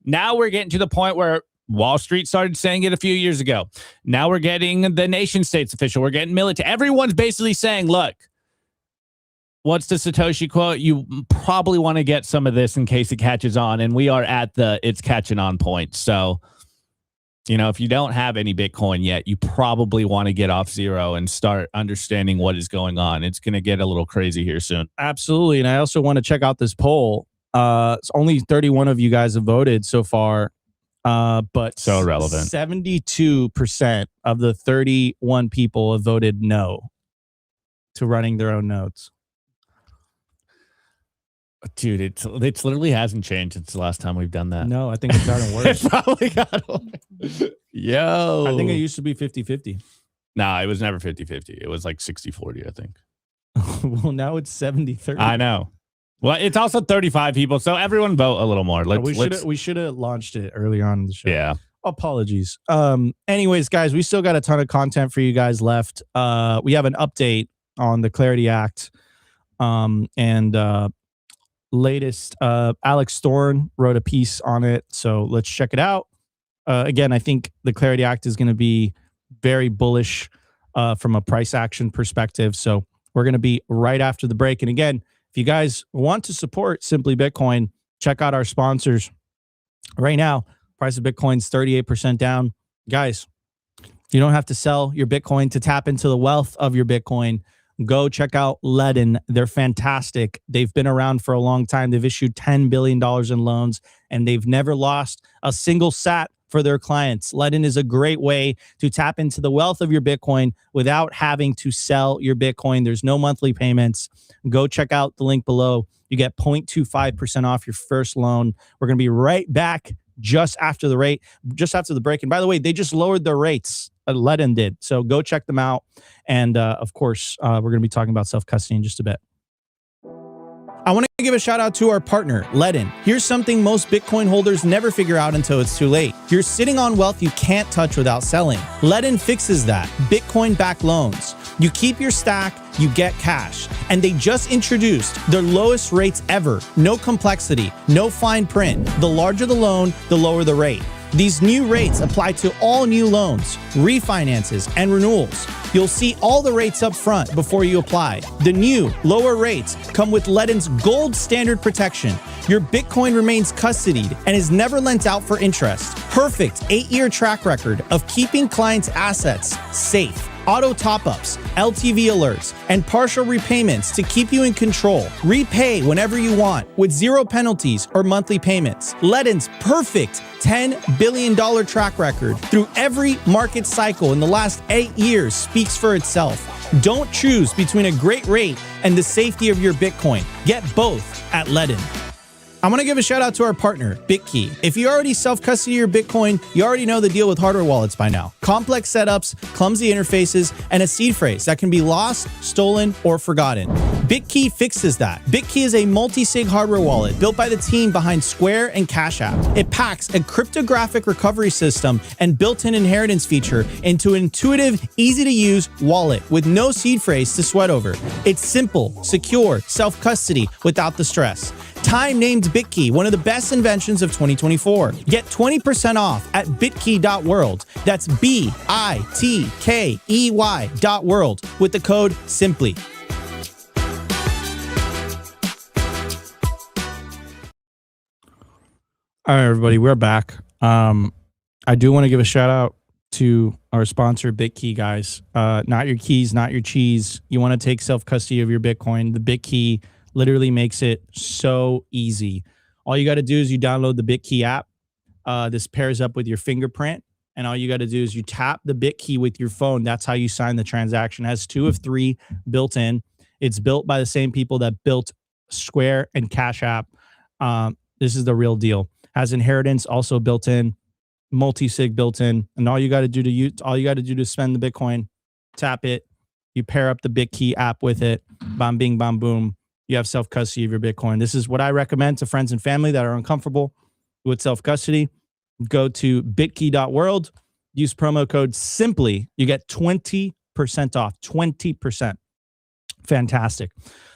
Now we're getting to the point where Wall Street started saying it a few years ago. Now we're getting the nation states official. We're getting military. Everyone's basically saying, look, what's the Satoshi quote? You probably want to get some of this in case it catches on. And we are at the it's catching on point. So, if you don't have any Bitcoin yet, you probably want to get off zero and start understanding what is going on. It's going to get a little crazy here soon. Absolutely. And I also want to check out this poll. It's only 31 of you guys have voted so far. But so relevant. 72% of the 31 people have voted no to running their own nodes. Dude, it's literally hasn't changed since the last time we've done that. No, I think it's gotten worse. It probably got Yo. I think it used to be 50-50. No, it was never 50-50. It was like 60-40, I think. Well, now it's 70-30. I know. Well, it's also 35 people, so everyone vote a little more. We should have launched it early on in the show. Yeah. Apologies. Anyways, guys, we still got a ton of content for you guys left. We have an update on the Clarity Act. Latest Alex Thorne wrote a piece on it, so let's check it out. Again, I think the Clarity Act is going to be very bullish from a price action perspective, so we're going to be right after the break. And again, if you guys want to support Simply Bitcoin, check out our sponsors. Right now, price of Bitcoin's 38% down. Guys, you don't have to sell your Bitcoin to tap into the wealth of your Bitcoin. Go check out Ledin. They're fantastic. They've been around for a long time. They've issued $10 billion in loans, and they've never lost a single sat for their clients. Ledin is a great way to tap into the wealth of your Bitcoin without having to sell your Bitcoin. There's no monthly payments. Go check out the link below. You get 0.25% off your first loan. We're going to be right back just after the break. And by the way, they just lowered their rates. Ledin did. So go check them out. And of course, we're going to be talking about self-custody in just a bit. I want to give a shout out to our partner, Ledin. Here's something most Bitcoin holders never figure out until it's too late. You're sitting on wealth you can't touch without selling. Ledin fixes that. Bitcoin-backed loans. You keep your stack, you get cash. And they just introduced their lowest rates ever. No complexity, no fine print. The larger the loan, the lower the rate. These new rates apply to all new loans, refinances, and renewals. You'll see all the rates up front before you apply. The new, lower rates come with Ledin's gold standard protection. Your Bitcoin remains custodied and is never lent out for interest. Perfect 8-year track record of keeping clients' assets safe. Auto top-ups, LTV alerts, and partial repayments to keep you in control. Repay whenever you want with zero penalties or monthly payments. Ledin's perfect $10 billion track record through every market cycle in the last 8 years speaks for itself. Don't choose between a great rate and the safety of your Bitcoin. Get both at Ledin. I want to give a shout out to our partner, Bitkey. If you already self-custody your Bitcoin, you already know the deal with hardware wallets by now. Complex setups, clumsy interfaces, and a seed phrase that can be lost, stolen, or forgotten. Bitkey fixes that. Bitkey is a multi-sig hardware wallet built by the team behind Square and Cash App. It packs a cryptographic recovery system and built-in inheritance feature into an intuitive, easy-to-use wallet with no seed phrase to sweat over. It's simple, secure, self-custody without the stress. Time named Bitkey one of the best inventions of 2024. Get 20% off at bitkey.world. That's BITKEY.world with the code SIMPLY. All right, everybody, we're back. I do want to give a shout out to our sponsor, Bitkey, guys. Not your keys, not your cheese. You want to take self-custody of your Bitcoin. The Bitkey literally makes it so easy. All you got to do is you download the Bitkey app. This pairs up with your fingerprint. And all you got to do is you tap the Bitkey with your phone. That's how you sign the transaction. It has 2 of 3 built in. It's built by the same people that built Square and Cash App. This is the real deal. Has inheritance also built in, multi-sig built in. And all you got to do to spend the Bitcoin, tap it. You pair up the Bitkey app with it. Bam, bing, bam, boom. You have self-custody of your Bitcoin. This is what I recommend to friends and family that are uncomfortable with self-custody. Go to bitkey.world, use promo code SIMPLY. You get 20% off, 20%. Fantastic.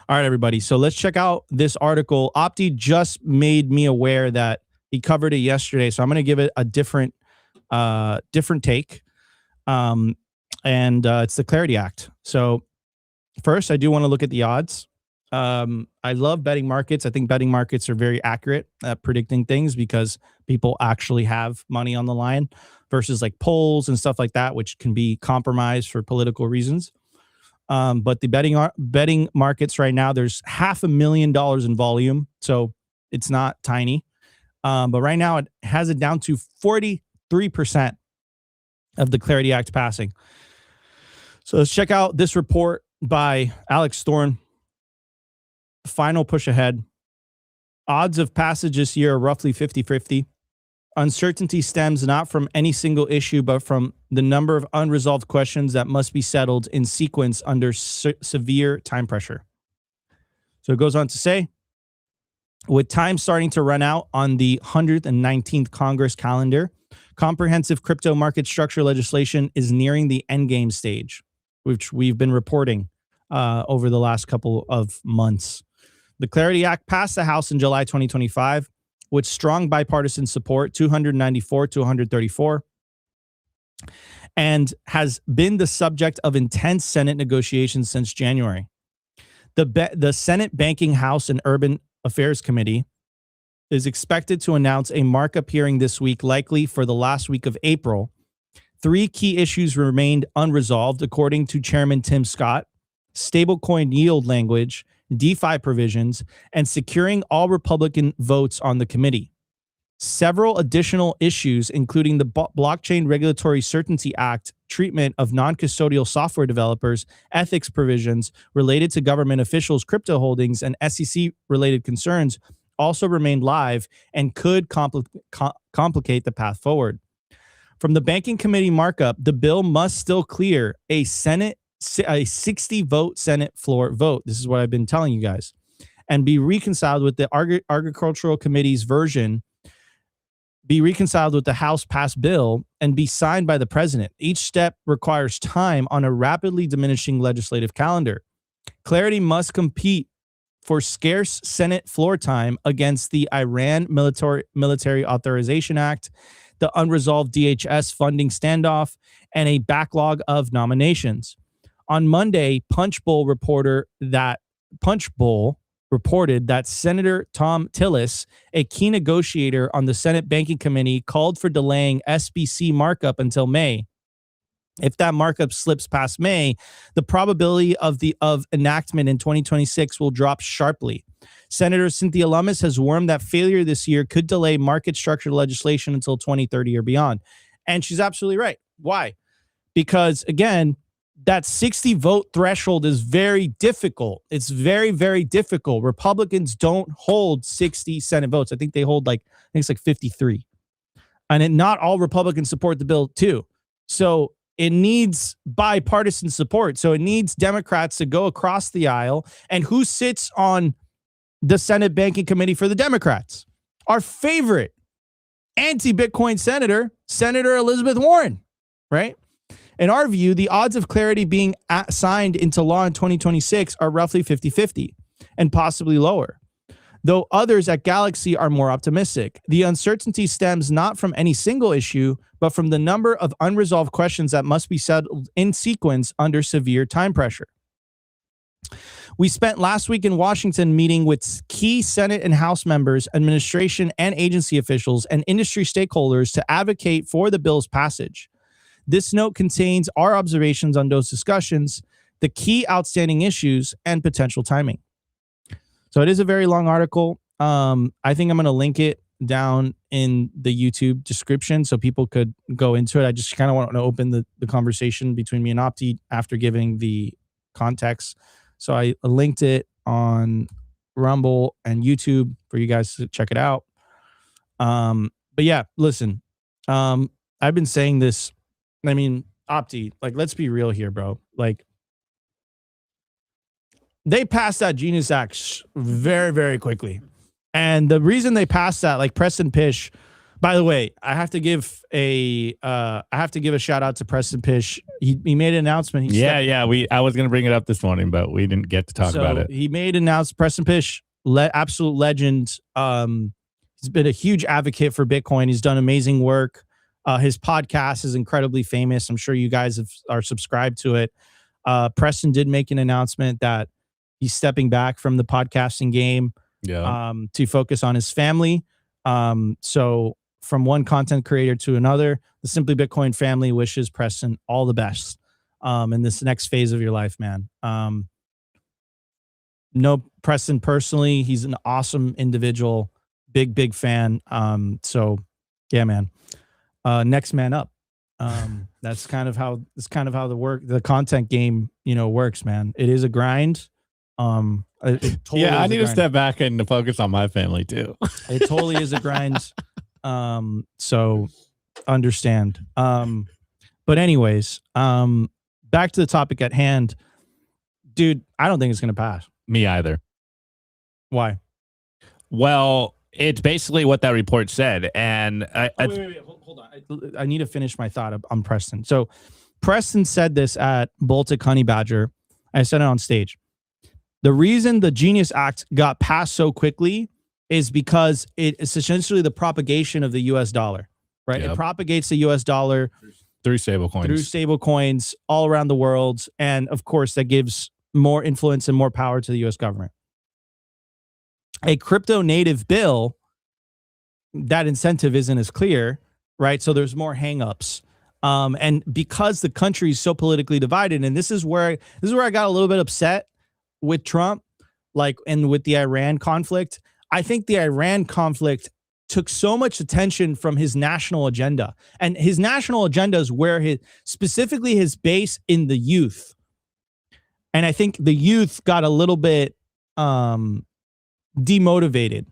All right, everybody. So let's check out this article. Opti just made me aware that he covered it yesterday. So I'm going to give it a different take. It's the Clarity Act. So first, I do want to look at the odds. I love betting markets. I think betting markets are very accurate at predicting things because people actually have money on the line versus like polls and stuff like that, which can be compromised for political reasons. But the betting markets right now, there's $500,000 in volume. So it's not tiny. But right now it has it down to 43% of the Clarity Act passing. So let's check out this report by Alex Thorne. Final push ahead. Odds of passage this year are roughly 50-50. Uncertainty stems not from any single issue, but from the number of unresolved questions that must be settled in sequence under severe time pressure. So it goes on to say, with time starting to run out on the 119th Congress calendar, comprehensive crypto market structure legislation is nearing the endgame stage, which we've been reporting over the last couple of months. The Clarity Act passed the House in July 2025 with strong bipartisan support, 294 to 134, and has been the subject of intense Senate negotiations since January. The Senate Banking, House, and Urban Affairs Committee is expected to announce a markup hearing this week, likely for the last week of April. 3 key issues remained unresolved, according to Chairman Tim Scott: stablecoin yield language, DeFi provisions, and securing all Republican votes on the committee. Several additional issues, including the Blockchain Regulatory Certainty Act treatment of non-custodial software developers, ethics provisions related to government officials' crypto holdings, and SEC-related concerns, also remain live and could complicate the path forward. From the Banking Committee markup, the bill must still clear a 60-vote Senate floor vote. This is what I've been telling you guys. And be reconciled with the Agricultural Committee's version, be reconciled with the House passed bill, and be signed by the president. Each step requires time on a rapidly diminishing legislative calendar. Clarity must compete for scarce Senate floor time against the Iran Military Authorization Act, the unresolved DHS funding standoff, and a backlog of nominations. On Monday, Punchbowl reported that Senator Tom Tillis, a key negotiator on the Senate Banking Committee, called for delaying SBC markup until May. If that markup slips past May, the probability of enactment in 2026 will drop sharply. Senator Cynthia Lummis has warned that failure this year could delay market structure legislation until 2030 or beyond. And she's absolutely right. Why? Because, again, that 60 vote threshold is very difficult. It's very, very difficult. Republicans don't hold 60 Senate votes. I think they hold it's like 53. And not all Republicans support the bill too. So it needs bipartisan support. So it needs Democrats to go across the aisle. And who sits on the Senate Banking Committee for the Democrats? Our favorite anti-Bitcoin senator, Senator Elizabeth Warren, right? In our view, the odds of Clarity being signed into law in 2026 are roughly 50-50 and possibly lower, though others at Galaxy are more optimistic. The uncertainty stems not from any single issue, but from the number of unresolved questions that must be settled in sequence under severe time pressure. We spent last week in Washington meeting with key Senate and House members, administration and agency officials, and industry stakeholders to advocate for the bill's passage. This note contains our observations on those discussions, the key outstanding issues, and potential timing. So it is a very long article. I think I'm going to link it down in the YouTube description so people could go into it. I just kind of want to open the conversation between me and Opti after giving the context. So I linked it on Rumble and YouTube for you guys to check it out. But yeah, listen, I've been saying this. I mean, Opti, let's be real here, bro. They passed that Genius Act very, very quickly. And the reason they passed that, Preston Pish, by the way, I have to give a shout out to Preston Pish. He made an announcement. I was going to bring it up this morning, but we didn't get to talk about it. He made an announcement. Preston Pish, absolute legend. He's been a huge advocate for Bitcoin. He's done amazing work. His podcast is incredibly famous. I'm sure you guys are subscribed to it. Preston did make an announcement that he's stepping back from the podcasting game to focus on his family. So from one content creator to another, the Simply Bitcoin family wishes Preston all the best in this next phase of your life, man. Know Preston personally. He's an awesome individual, big fan. So yeah, man. Next man up. That's kind of how the content game, works, man. It is a grind. It totally Yeah, I is a need to grind. step back and to focus on my family too. It totally is a grind. So understand. But anyways, back to the topic at hand, dude. I don't think it's gonna pass. Me either. Why? Well, it's basically what that report said, and Wait, hold on. I need to finish my thought on Preston. So Preston said this at Baltic Honey Badger. I said it on stage. The reason the Genius Act got passed so quickly is because it's essentially the propagation of the US dollar, right? Yep. It propagates the US dollar through stable coins all around the world. And of course, that gives more influence and more power to the US government. A crypto native bill, that incentive isn't as clear, right? So there's more hangups. And because the country is so politically divided, and this is where I got a little bit upset with Trump, and with the Iran conflict. I think the Iran conflict took so much attention from his national agenda, and his national agenda is where specifically his base in the youth. And I think the youth got a little bit demotivated,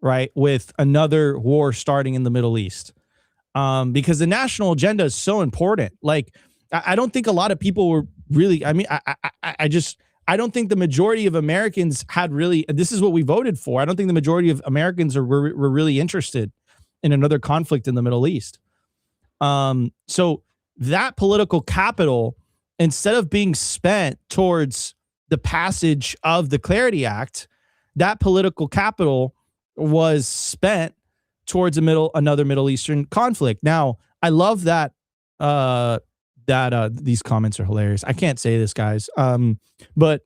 right, with another war starting in the Middle East, because the national agenda is so important. Like, I don't think a lot of people were really. I mean, I don't think the majority of Americans had really. This is what we voted for. I don't think the majority of Americans were really interested in another conflict in the Middle East. So that political capital, instead of being spent towards the passage of the Clarity Act, that political capital was spent towards another Middle Eastern conflict. Now, I love that these comments are hilarious. I can't say this, guys. But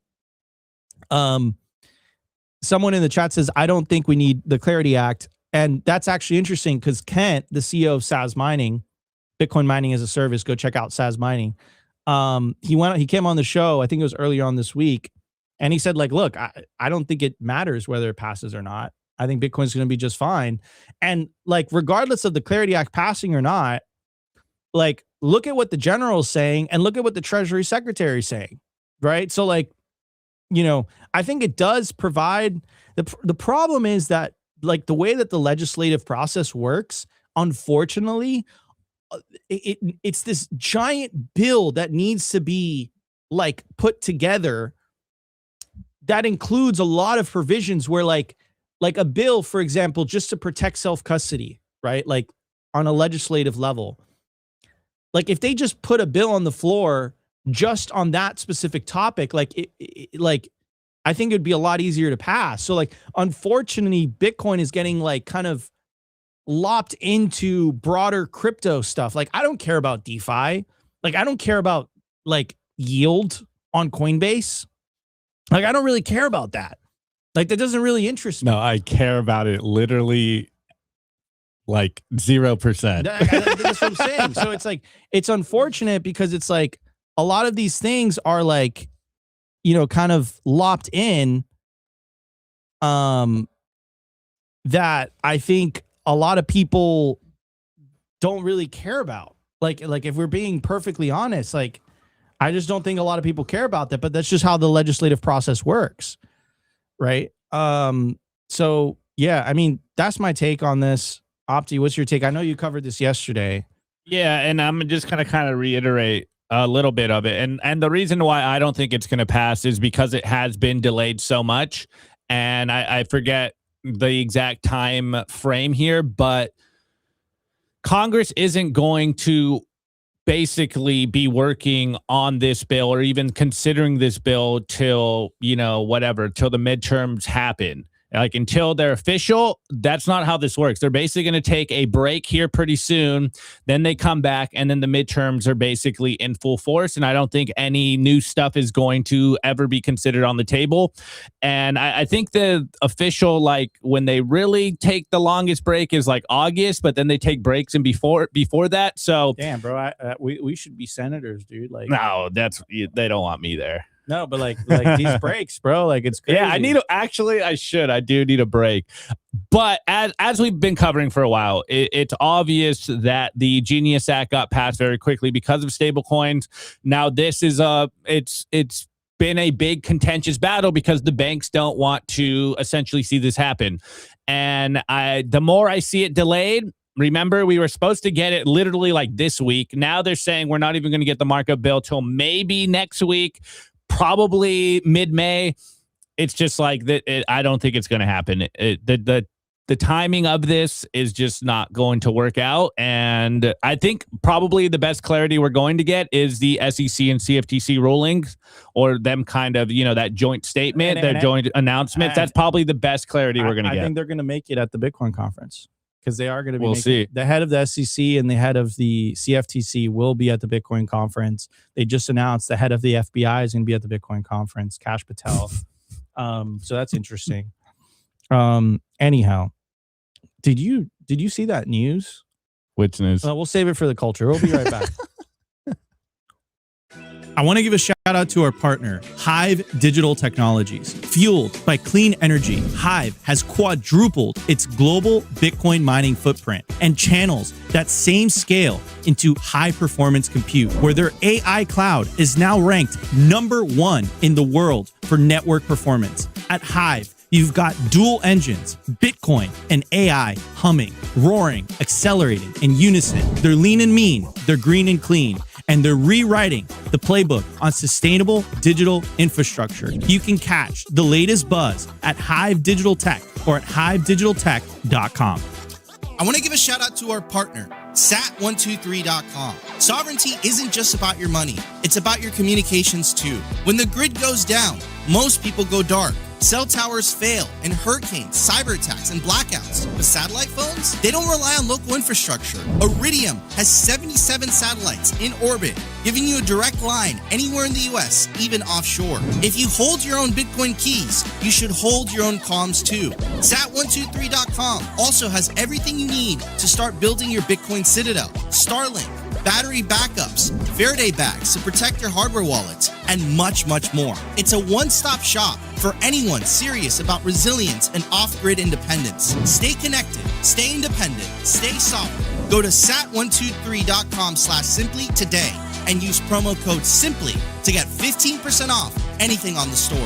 someone in the chat says, I don't think we need the Clarity Act. And that's actually interesting because Kent, the CEO of SAS Mining, Bitcoin Mining as a Service, go check out SAS Mining. He came on the show, I think it was earlier on this week, and he said, look, I don't think it matters whether it passes or not. I think Bitcoin's going to be just fine. And regardless of the Clarity Act passing or not, look at what the general is saying and look at what the Treasury Secretary is saying, right? So I think it does provide the problem is that the way that the legislative process works, unfortunately, it's this giant bill that needs to be put together that includes a lot of provisions where like a bill, for example, just to protect self-custody, right? On a legislative level, if they just put a bill on the floor just on that specific topic, I think it'd be a lot easier to pass. So unfortunately, Bitcoin is getting kind of lopped into broader crypto stuff. I don't care about DeFi. I don't care about yield on Coinbase. I don't really care about that. That doesn't really interest me. No, I care about it literally 0%. That's what I'm saying. So it's unfortunate because it's a lot of these things are kind of lopped in, that I think a lot of people don't really care about. If we're being perfectly honest, I just don't think a lot of people care about that, but that's just how the legislative process works. Right. So yeah, I mean, that's my take on this. Opti, what's your take? I know you covered this yesterday. Yeah. And I'm just going to kind of reiterate a little bit of it. And the reason why I don't think it's going to pass is because it has been delayed so much. And I forget the exact time frame here, but Congress isn't going to basically be working on this bill or even considering this bill till, till the midterms happen. Until they're official, that's not how this works. They're basically going to take a break here pretty soon. Then they come back, and then the midterms are basically in full force. And I don't think any new stuff is going to ever be considered on the table. And I think the official, when they really take the longest break is August, but then they take breaks and before that. So damn, bro, we should be senators, dude. No, they don't want me there. No, but these breaks, bro, it's crazy. Yeah, I do need a break. But as we've been covering for a while, it's obvious that the Genius Act got passed very quickly because of stablecoins. Now this is it's been a big contentious battle because the banks don't want to essentially see this happen. And the more I see it delayed, remember, we were supposed to get it literally like this week. Now they're saying we're not even going to get the markup bill till maybe next week, probably mid-May. It's just like that. I don't think it's going to happen. The timing of this is just not going to work out. And I think probably the best clarity we're going to get is the SEC and CFTC rulings, or them kind of, that joint statement, their joint announcements. That's probably the best clarity we're going to get. I think they're going to make it at the Bitcoin conference, because they are going to be. We'll see. The head of the SEC and the head of the CFTC will be at the Bitcoin conference. They just announced the head of the FBI is going to be at the Bitcoin conference, Kash Patel. So that's interesting. Anyhow, did you see that news? Which news? We'll save it for the culture. We'll be right back. I want to give a shout out to our partner, HIVE Digital Technologies. Fueled by clean energy, HIVE has quadrupled its global Bitcoin mining footprint and channels that same scale into high performance compute, where their AI cloud is now ranked #1 in the world for network performance. At HIVE, you've got dual engines, Bitcoin and AI humming, roaring, accelerating in unison. They're lean and mean, they're green and clean, and they're rewriting the playbook on sustainable digital infrastructure. You can catch the latest buzz at Hive Digital Tech or at hivedigitaltech.com. I want to give a shout out to our partner, Sat123.com. Sovereignty isn't just about your money, it's about your communications too. When the grid goes down, most people go dark. Cell towers fail in hurricanes, cyber attacks, and blackouts. But satellite phones, they don't rely on local infrastructure. Iridium has 77 satellites in orbit, giving you a direct line anywhere in the US, even offshore. If you hold your own Bitcoin keys, you should hold your own comms too. Sat123.com also has everything you need to start building your Bitcoin citadel. Starlink, battery backups, Faraday bags to protect your hardware wallets, and much, much more. It's a one-stop shop for anyone serious about resilience and off-grid independence. Stay connected, stay independent, stay sovereign. Go to sat123.com/simply today and use promo code SIMPLY to get 15% off anything on the store.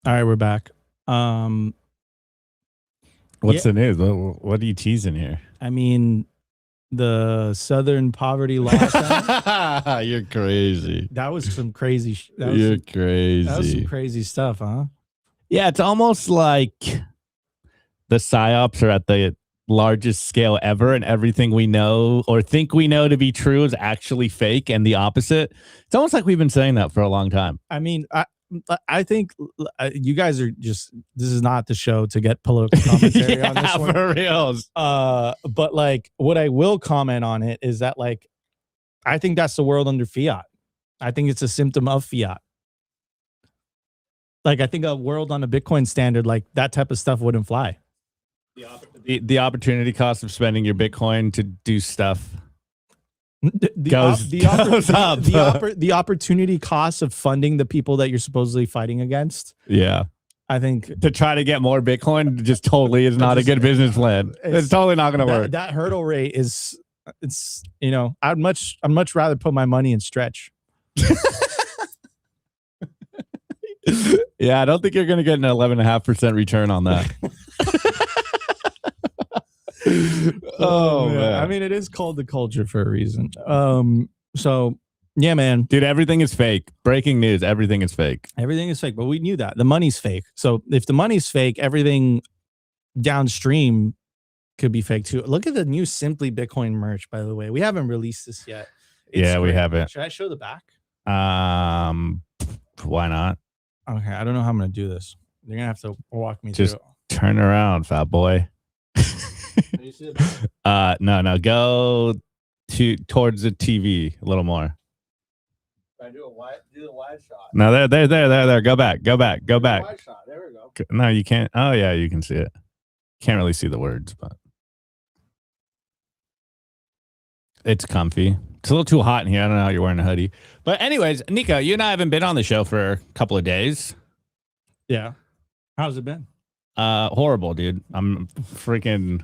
All right, we're back. What's the news? What are you teasing here? I mean, the Southern Poverty Law Center. You're crazy. That was some crazy. You're crazy. That was some crazy stuff, huh? Yeah, it's almost like the psyops are at the largest scale ever, and everything we know or think we know to be true is actually fake, and the opposite. It's almost like we've been saying that for a long time. I mean, I think you guys are just, this is not the show to get political commentary on this one. For reals. But like, what I will comment on it is that, like, I think that's the world under fiat. I think it's a symptom of fiat. Like, I think a world on a Bitcoin standard, like that type of stuff wouldn't fly. The opportunity cost of spending your Bitcoin to do stuff goes up. The opportunity cost of funding the people that you're supposedly fighting against. Yeah. I think to try to get more Bitcoin just totally is not a good business plan. It's totally not going to work. That hurdle rate is, it's, I'd much rather put my money in Stretch. Yeah, I don't think you're going to get an 11.5% return on that. Oh man. I mean, it is called the culture for a reason. So yeah, man, dude, everything is fake. Breaking news, everything is fake. Everything is fake, but we knew that the money's fake. So if the money's fake, everything downstream could be fake too. Look at the new Simply Bitcoin merch, by the way. We haven't released this yet. Yeah, we haven't. Should I show the back? Why not? Okay, I don't know how I'm gonna do this. You're gonna have to walk me just through. Turn around, fat boy. No, go towards the TV a little more. I do the wide shot. No, there. Go back. Wide shot. There we go. No, you can't. Oh yeah, you can see it. Can't really see the words, but it's comfy. It's a little too hot in here. I don't know how you're wearing a hoodie. But anyways, Nico, you and I haven't been on the show for a couple of days. Yeah. How's it been? Horrible, dude. I'm freaking.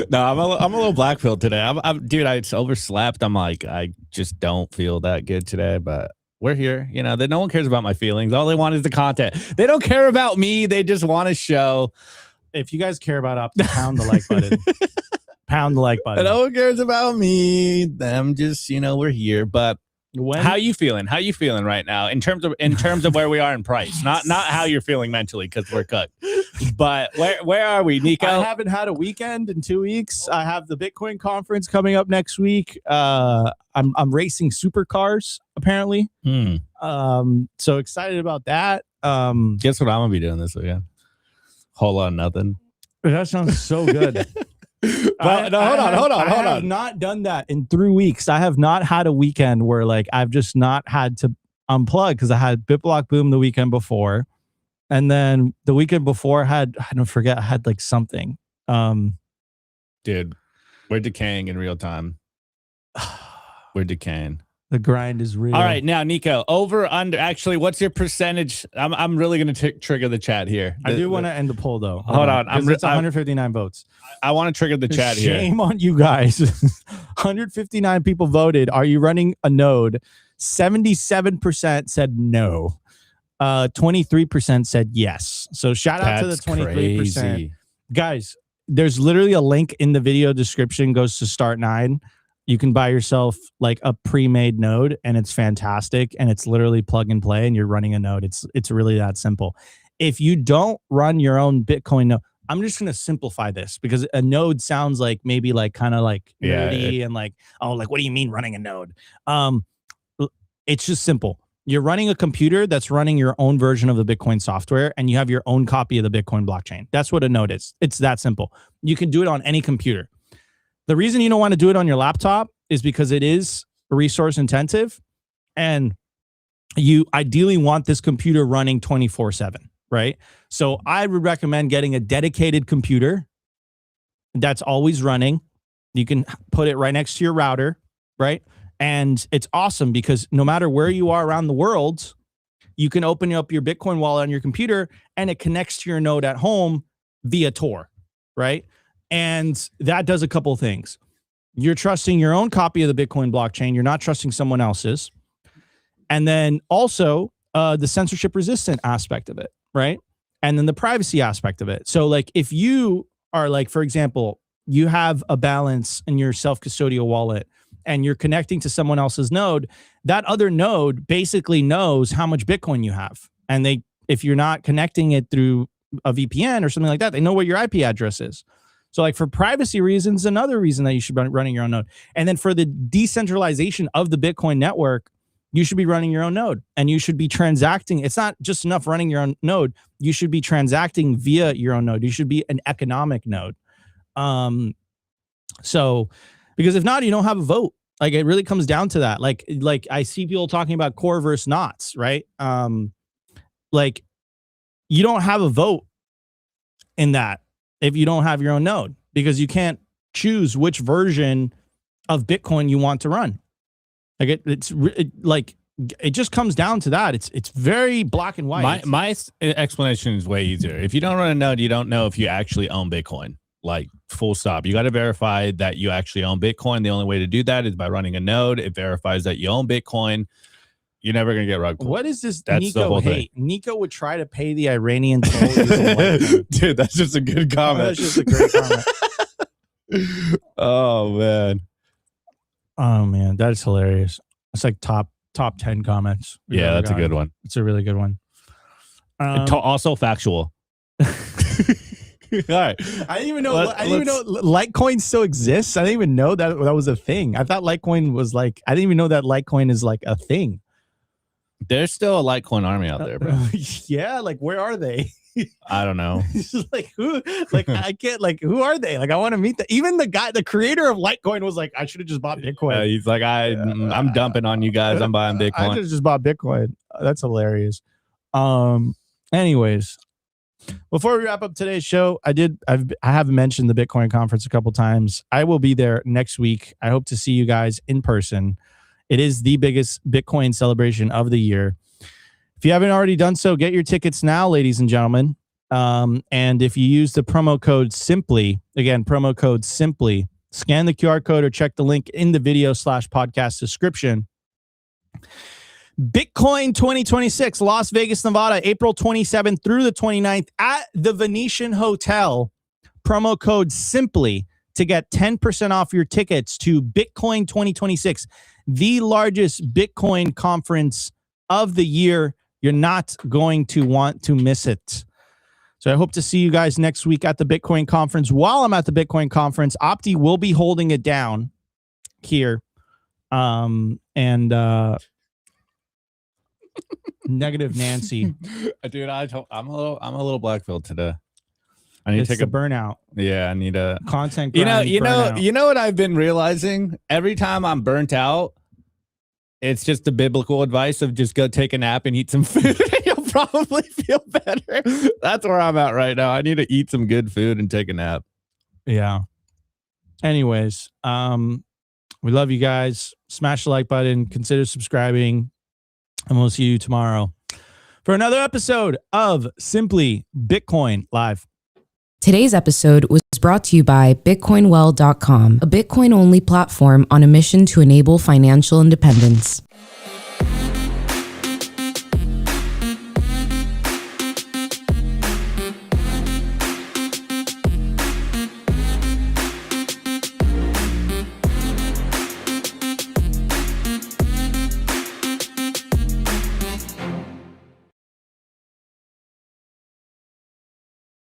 No, I'm a little blackpilled today. Dude. I overslept. I'm like, I just don't feel that good today. But we're here. You know that no one cares about my feelings. All they want is the content. They don't care about me. They just want to show. If you guys care about Opti, pound the like button. Pound the like button. No one cares about me. Them just, we're here. But how you feeling? How you feeling right now in terms of where we are in price? Not how you're feeling mentally because we're cooked. But where are we, Nico? I haven't had a weekend in 2 weeks. I have the Bitcoin conference coming up next week. I'm racing supercars apparently. So excited about that. Guess what I'm gonna be doing this weekend? Whole lot of nothing. That sounds so good. Well, hold on. I have not done that in 3 weeks. I have not had a weekend where like I've just not had to unplug because I had BitBlock Boom the weekend before, and then the weekend before I had like something. Dude, we're decaying in real time. We're decaying. The grind is real. All right, now Nico, over under. Actually, what's your percentage? I'm really going to trigger the chat here. I do want to end the poll though. Hold on. It's 159 votes. I want to trigger the chat here. Shame on you guys. 159 people voted. Are you running a node? 77% said no. 23% said yes. So shout out to the 23%. Crazy. Guys, there's literally a link in the video description, goes to Start 9. You can buy yourself like a pre-made node and it's fantastic. And it's literally plug and play and you're running a node. It's really that simple. If you don't run your own Bitcoin node, I'm just going to simplify this because a node sounds like maybe like kind of like nerdy and like, oh, like, what do you mean running a node? It's just simple. You're running a computer that's running your own version of the Bitcoin software and you have your own copy of the Bitcoin blockchain. That's what a node is. It's that simple. You can do it on any computer. The reason you don't want to do it on your laptop is because it is resource intensive and you ideally want this computer running 24/7, right? So I would recommend getting a dedicated computer that's always running. You can put it right next to your router, right? And it's awesome because no matter where you are around the world, you can open up your Bitcoin wallet on your computer and it connects to your node at home via Tor, right? And that does a couple of things. You're trusting your own copy of the Bitcoin blockchain. You're not trusting someone else's. And then also the censorship resistant aspect of it, right? And then the privacy aspect of it. So like if you are like, for example, you have a balance in your self-custodial wallet and you're connecting to someone else's node, that other node basically knows how much Bitcoin you have. And if you're not connecting it through a VPN or something like that, they know what your IP address is. So like for privacy reasons, another reason that you should be running your own node. And then for the decentralization of the Bitcoin network, you should be running your own node and you should be transacting. It's not just enough running your own node. You should be transacting via your own node. You should be an economic node. So because if not, you don't have a vote. Like it really comes down to that. Like I see people talking about core versus knots, right? Like you don't have a vote in that if you don't have your own node, because you can't choose which version of Bitcoin you want to run. Like it just comes down to that. It's very black and white. My explanation is way easier. If you don't run a node, you don't know if you actually own Bitcoin. Like full stop. You got to verify that you actually own Bitcoin. The only way to do that is by running a node. It verifies that you own Bitcoin. You're never going to get rug pulled. What is this That's Nico hate? Nico would try to pay the Iranian toll. Dude, that's just a good comment. That's just a great comment. Oh, man. Oh, man. That is hilarious. It's like top 10 comments. Yeah, that's a good one. It's a really good one. Also factual. All right. I didn't even know Litecoin still exists. I didn't even know that was a thing. I thought Litecoin was like, I didn't even know that Litecoin is like a thing. There's still a Litecoin army out there, bro. Yeah, like where are they? I don't know. Like who? Like I can't. Like who are they? Like I want to meet even the guy, the creator of Litecoin was like, I should have just bought Bitcoin. He's like, I'm dumping on you guys. I'm buying Bitcoin. I should have just bought Bitcoin. That's hilarious. Anyways, before we wrap up today's show, I have mentioned the Bitcoin conference a couple times. I will be there next week. I hope to see you guys in person. It is the biggest Bitcoin celebration of the year. If you haven't already done so, get your tickets now, ladies and gentlemen. And if you use the promo code SIMPLY, again, promo code SIMPLY, scan the QR code or check the link in the video /podcast description. Bitcoin 2026, Las Vegas, Nevada, April 27th through the 29th at the Venetian Hotel. Promo code SIMPLY to get 10% off your tickets to Bitcoin 2026, the largest Bitcoin conference of the year. You're not going to want to miss it. So I hope to see you guys next week at the Bitcoin conference. While I'm at the Bitcoin conference, Opti will be holding it down here. Negative Nancy. Dude, I'm a little blackpilled today. I need to take a burnout. Yeah, I need a content. You know what I've been realizing? Every time I'm burnt out, it's just the biblical advice of just go take a nap and eat some food. And you'll probably feel better. That's where I'm at right now. I need to eat some good food and take a nap. Yeah. Anyways, we love you guys. Smash the like button. Consider subscribing. And we'll see you tomorrow for another episode of Simply Bitcoin Live. Today's episode was brought to you by BitcoinWell.com, a Bitcoin-only platform on a mission to enable financial independence.